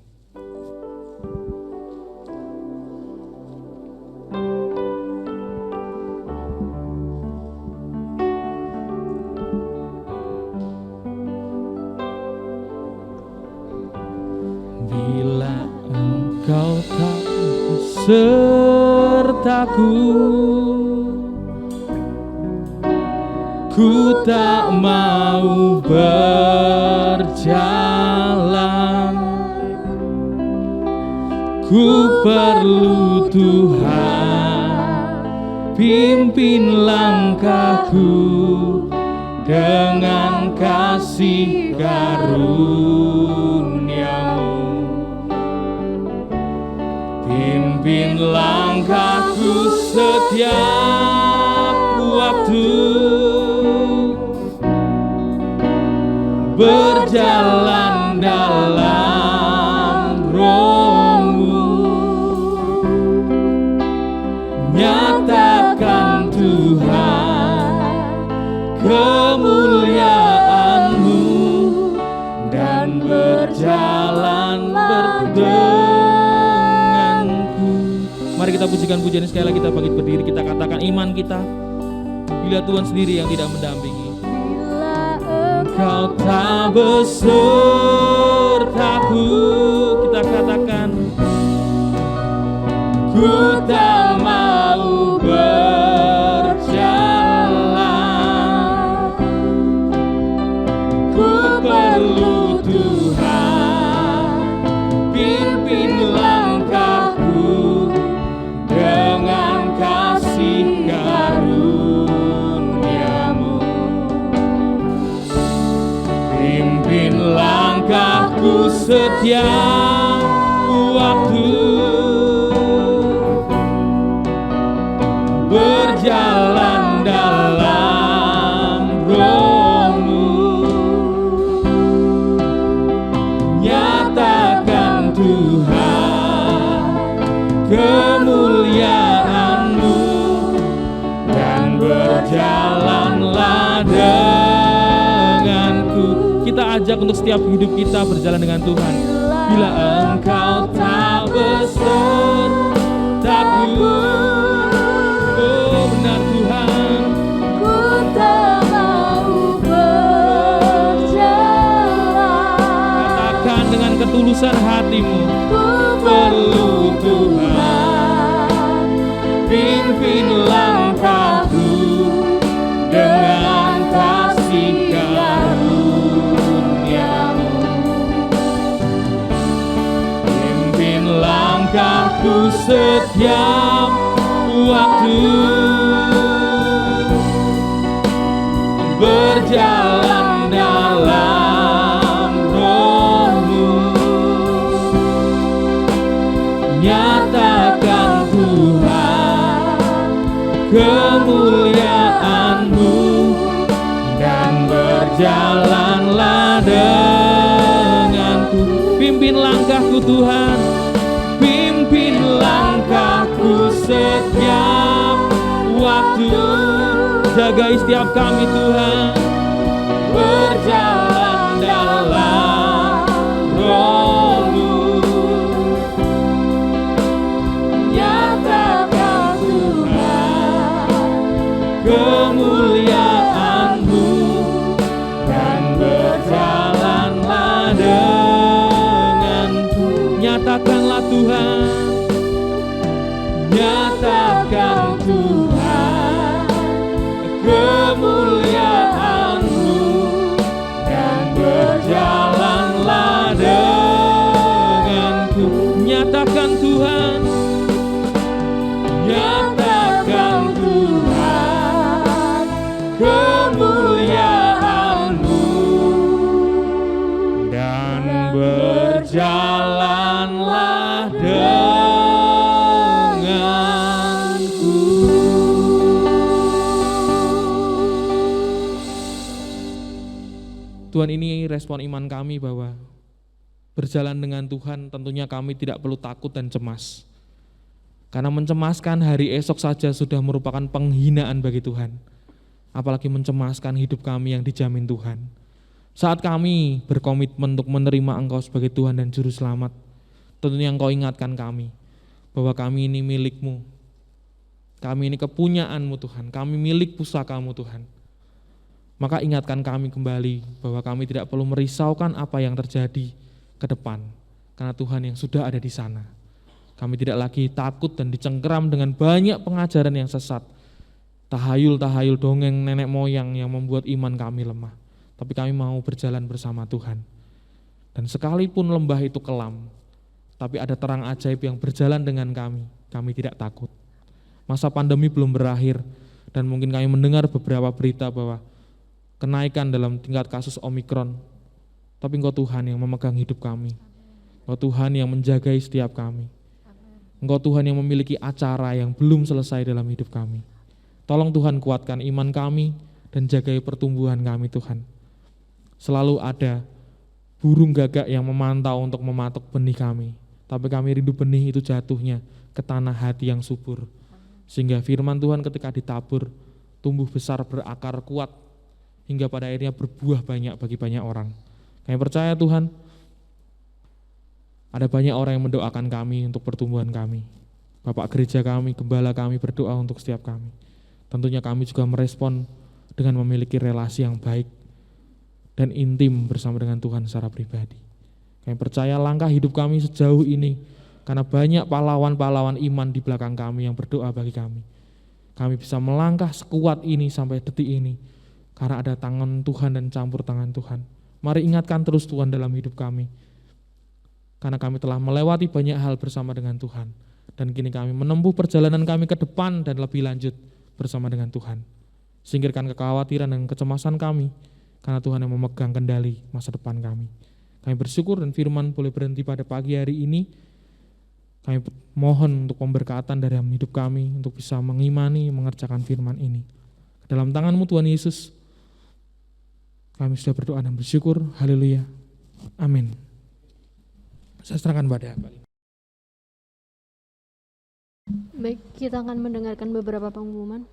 Bila engkau tak besertaku, ku tak mau berjalan. Ku perlu Tuhan, pimpin langkahku dengan kasih karunia-Mu. Pimpin langkahku setiap waktu, berjalan dalam Roh-Mu, nyatakan Tuhan kemuliaan-Mu, dan berjalan berdenganku. Mari kita pujikan pujian sekali lagi, kita bangkit berdiri, kita katakan iman kita bila Tuhan sendiri yang tidak mendampingi. Bila Engkau tak besertaku, kita katakan, ku tak mau berjalan, ku perlu Tuhan, pimpin langkahku dengan kasih karunia-Mu. Pimpin langkahku setiap waktu, berjalan dalam Roh-Mu. Nyatakan Tuhan kemuliaan-Mu, dan berjalanlah denganku. Kita ajak untuk setiap hidup kita berjalan dengan Tuhan. Bila Engkau tak besertaku, oh benar Tuhan, Ku tak mau berjalan, katakan dengan ketulusan hatimu, ku perlu Tuhan, pimpin langkahku dengan kasih karunia-Mu. Pimpin langkahku setiap waktu, berjalan dalam Roh-Mu. Nyatakan Tuhan kemuliaan-Mu, dan berjalanlah denganku. Pimpin langkahku Tuhan, pimpin langkahku setiap waktu. Jagai setiap kami Tuhan, berjalan dalam Roh-Mu. Nyatakan Tuhan kemuliaan-Mu, dan berjalanlah denganku. Nyatakanlah Tuhan, nyatakan Tuhan kemuliaan-Mu, dan berjalanlah denganku. Nyatakan Tuhan, nyatakan Tuhan kemuliaan-Mu, dan berjalanlah denganku. Tuhan, ini respon iman kami bahwa berjalan dengan Tuhan tentunya kami tidak perlu takut dan cemas. Karena mencemaskan hari esok saja sudah merupakan penghinaan bagi Tuhan. Apalagi mencemaskan hidup kami yang dijamin Tuhan. Saat kami berkomitmen untuk menerima Engkau sebagai Tuhan dan Juru Selamat, tentunya Engkau ingatkan kami bahwa kami ini milik-Mu. Kami ini kepunyaan-Mu Tuhan, kami milik pusaka-Mu Tuhan. Maka ingatkan kami kembali bahwa kami tidak perlu merisaukan apa yang terjadi ke depan, karena Tuhan yang sudah ada di sana. Kami tidak lagi takut dan dicengkeram dengan banyak pengajaran yang sesat, tahayul-tahayul dongeng nenek moyang yang membuat iman kami lemah. Tapi kami mau berjalan bersama Tuhan. Dan sekalipun lembah itu kelam, tapi ada terang ajaib yang berjalan dengan kami tidak takut. Masa pandemi belum berakhir, dan mungkin kami mendengar beberapa berita bahwa kenaikan dalam tingkat kasus Omikron, tapi Engkau Tuhan yang memegang hidup kami. Engkau Tuhan yang menjagai setiap kami. Engkau Tuhan yang memiliki acara yang belum selesai dalam hidup kami. Tolong Tuhan kuatkan iman kami dan jagai pertumbuhan kami Tuhan. Selalu ada burung gagak yang memantau untuk mematuk benih kami. Tapi kami rindu benih itu jatuhnya ke tanah hati yang subur. Sehingga firman Tuhan ketika ditabur, tumbuh besar, berakar kuat, hingga pada akhirnya berbuah banyak bagi banyak orang. Kami percaya Tuhan, ada banyak orang yang mendoakan kami untuk pertumbuhan kami. Bapak gereja kami, gembala kami berdoa untuk setiap kami. Tentunya kami juga merespon dengan memiliki relasi yang baik dan intim bersama dengan Tuhan secara pribadi. Kami percaya langkah hidup kami sejauh ini karena banyak pahlawan-pahlawan iman di belakang kami yang berdoa bagi kami. Kami bisa melangkah sekuat ini sampai detik ini karena ada tangan Tuhan dan campur tangan Tuhan. Mari ingatkan terus Tuhan dalam hidup kami, karena kami telah melewati banyak hal bersama dengan Tuhan, dan kini kami menempuh perjalanan kami ke depan dan lebih lanjut bersama dengan Tuhan. Singkirkan kekhawatiran dan kecemasan kami, karena Tuhan yang memegang kendali masa depan kami. Kami bersyukur dan firman boleh berhenti pada pagi hari ini. Kami mohon untuk pemberkatan dari hidup kami, untuk bisa mengimani, mengerjakan firman ini. Dalam tangan-Mu Tuhan Yesus, kami sudah berdoa dan bersyukur. Haleluya. Amin. Saya serahkan pada Pak. Baik, kita akan mendengarkan beberapa pengumuman.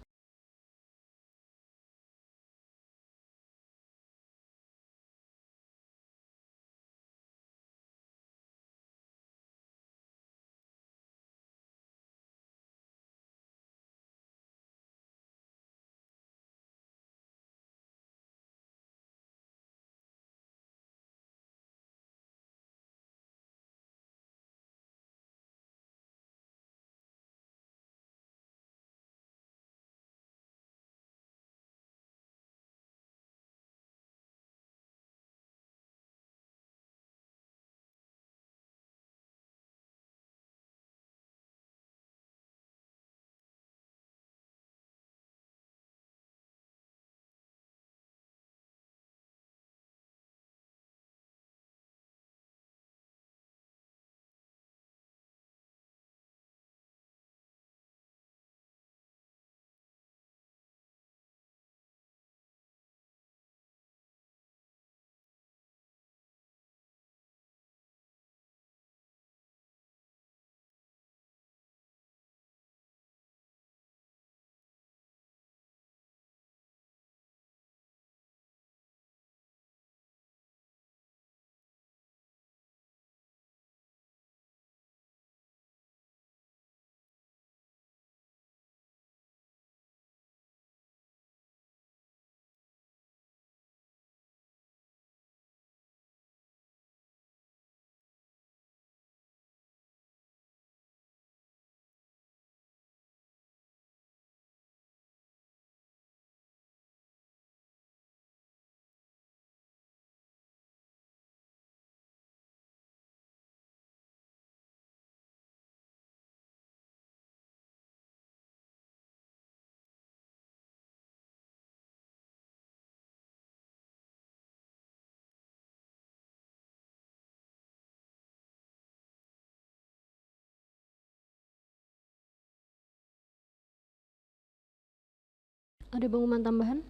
Ada pengumuman tambahan?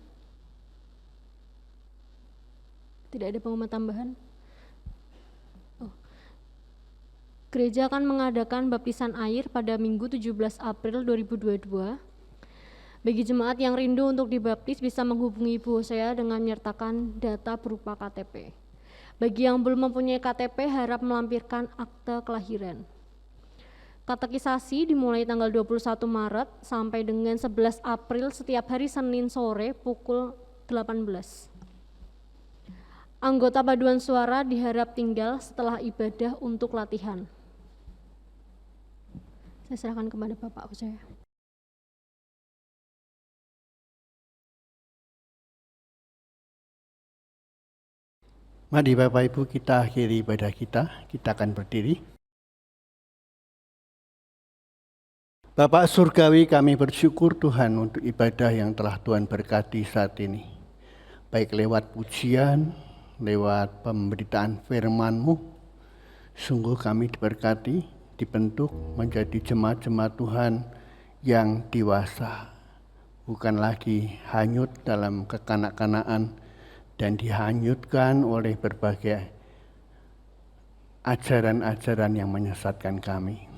Tidak ada pengumuman tambahan. Gereja akan mengadakan baptisan air pada Minggu 17 April 2022. Bagi jemaat yang rindu untuk dibaptis bisa menghubungi Ibu Hosea dengan menyertakan data berupa KTP. Bagi yang belum mempunyai KTP harap melampirkan akte kelahiran. Katekisasi dimulai tanggal 21 Maret sampai dengan 11 April setiap hari Senin sore pukul 18. Anggota paduan suara diharap tinggal setelah ibadah untuk latihan. Saya serahkan kepada Bapak Hosea. Mari Bapak Ibu kita akhiri ibadah kita akan berdiri. Bapak Surgawi, kami bersyukur Tuhan untuk ibadah yang telah Tuhan berkati saat ini. Baik lewat pujian, lewat pemberitaan firman-Mu, sungguh kami diberkati, dibentuk menjadi jemaat-jemaat Tuhan yang dewasa. Bukan lagi hanyut dalam kekanak-kanakan dan dihanyutkan oleh berbagai ajaran-ajaran yang menyesatkan kami.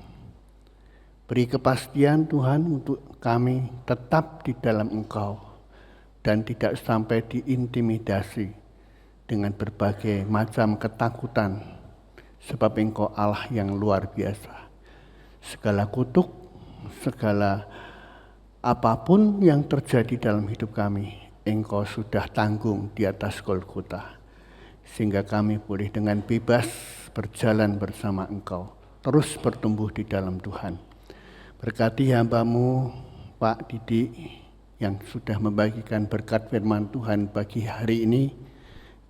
Beri kepastian Tuhan untuk kami tetap di dalam Engkau dan tidak sampai diintimidasi dengan berbagai macam ketakutan, sebab Engkau Allah yang luar biasa. Segala kutuk, segala apapun yang terjadi dalam hidup kami, Engkau sudah tanggung di atas Golgota. sehingga kami boleh dengan bebas berjalan bersama Engkau, terus bertumbuh di dalam Tuhan. Berkati hamba-Mu Pak Didik yang sudah membagikan berkat firman Tuhan pagi hari ini.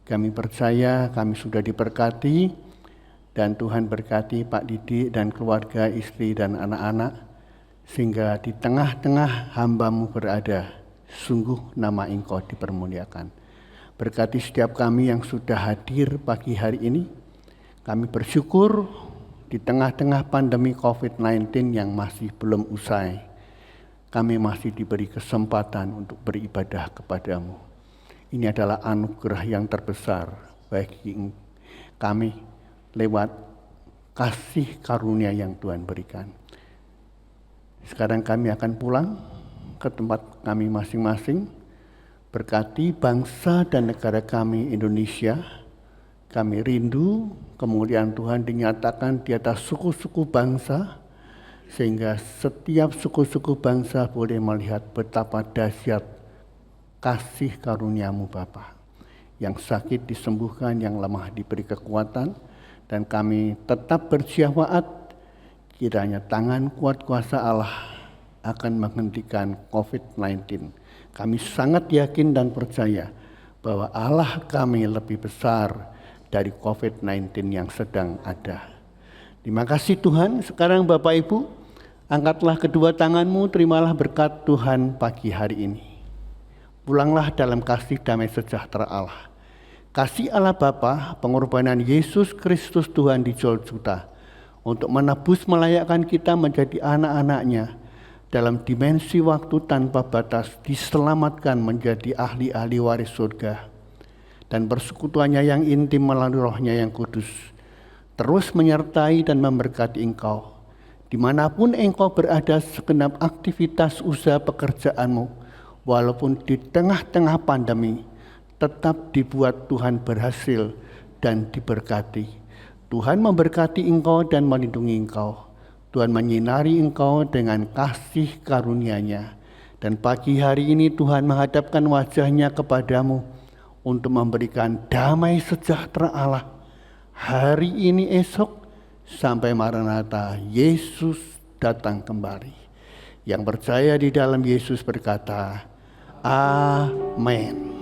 Kami percaya kami sudah diberkati, dan Tuhan berkati Pak Didik dan keluarga, istri dan anak-anak, sehingga di tengah-tengah hamba-Mu berada, sungguh nama Engkau dipermuliakan. Berkati setiap kami yang sudah hadir pagi hari ini. Kami bersyukur di tengah-tengah pandemi COVID-19 yang masih belum usai, kami masih diberi kesempatan untuk beribadah kepada-Mu. Ini adalah anugerah yang terbesar bagi kami lewat kasih karunia yang Tuhan berikan. Sekarang kami akan pulang ke tempat kami masing-masing. Berkati bangsa dan negara kami Indonesia. Kami rindu kemuliaan Tuhan dinyatakan di atas suku-suku bangsa, sehingga setiap suku-suku bangsa boleh melihat betapa dahsyat kasih karunia-Mu Bapa. Yang sakit disembuhkan, yang lemah diberi kekuatan, dan kami tetap bersyafaat kiranya tangan kuat kuasa Allah akan menghentikan COVID-19. Kami sangat yakin dan percaya bahwa Allah kami lebih besar dari COVID-19 yang sedang ada. Terima kasih Tuhan. Sekarang Bapak Ibu, angkatlah kedua tanganmu, terimalah berkat Tuhan pagi hari ini. Pulanglah dalam kasih damai sejahtera Allah. Kasih Allah Bapa, pengorbanan Yesus Kristus Tuhan di Golgota untuk menebus melayakkan kita menjadi anak-anak-Nya, dalam dimensi waktu tanpa batas diselamatkan menjadi ahli-ahli waris surga, dan persekutuannya yang intim melalui Roh-Nya yang kudus terus menyertai dan memberkati engkau dimanapun engkau berada, segenap aktivitas usaha pekerjaanmu, walaupun di tengah-tengah pandemi tetap dibuat Tuhan berhasil dan diberkati. Tuhan memberkati engkau dan melindungi engkau. Tuhan menyinari engkau dengan kasih karunia-Nya. Dan pagi hari ini Tuhan menghadapkan wajah-Nya kepadamu untuk memberikan damai sejahtera Allah hari ini, esok, sampai Maranatha, Yesus datang kembali. Yang percaya di dalam Yesus berkata, Amin.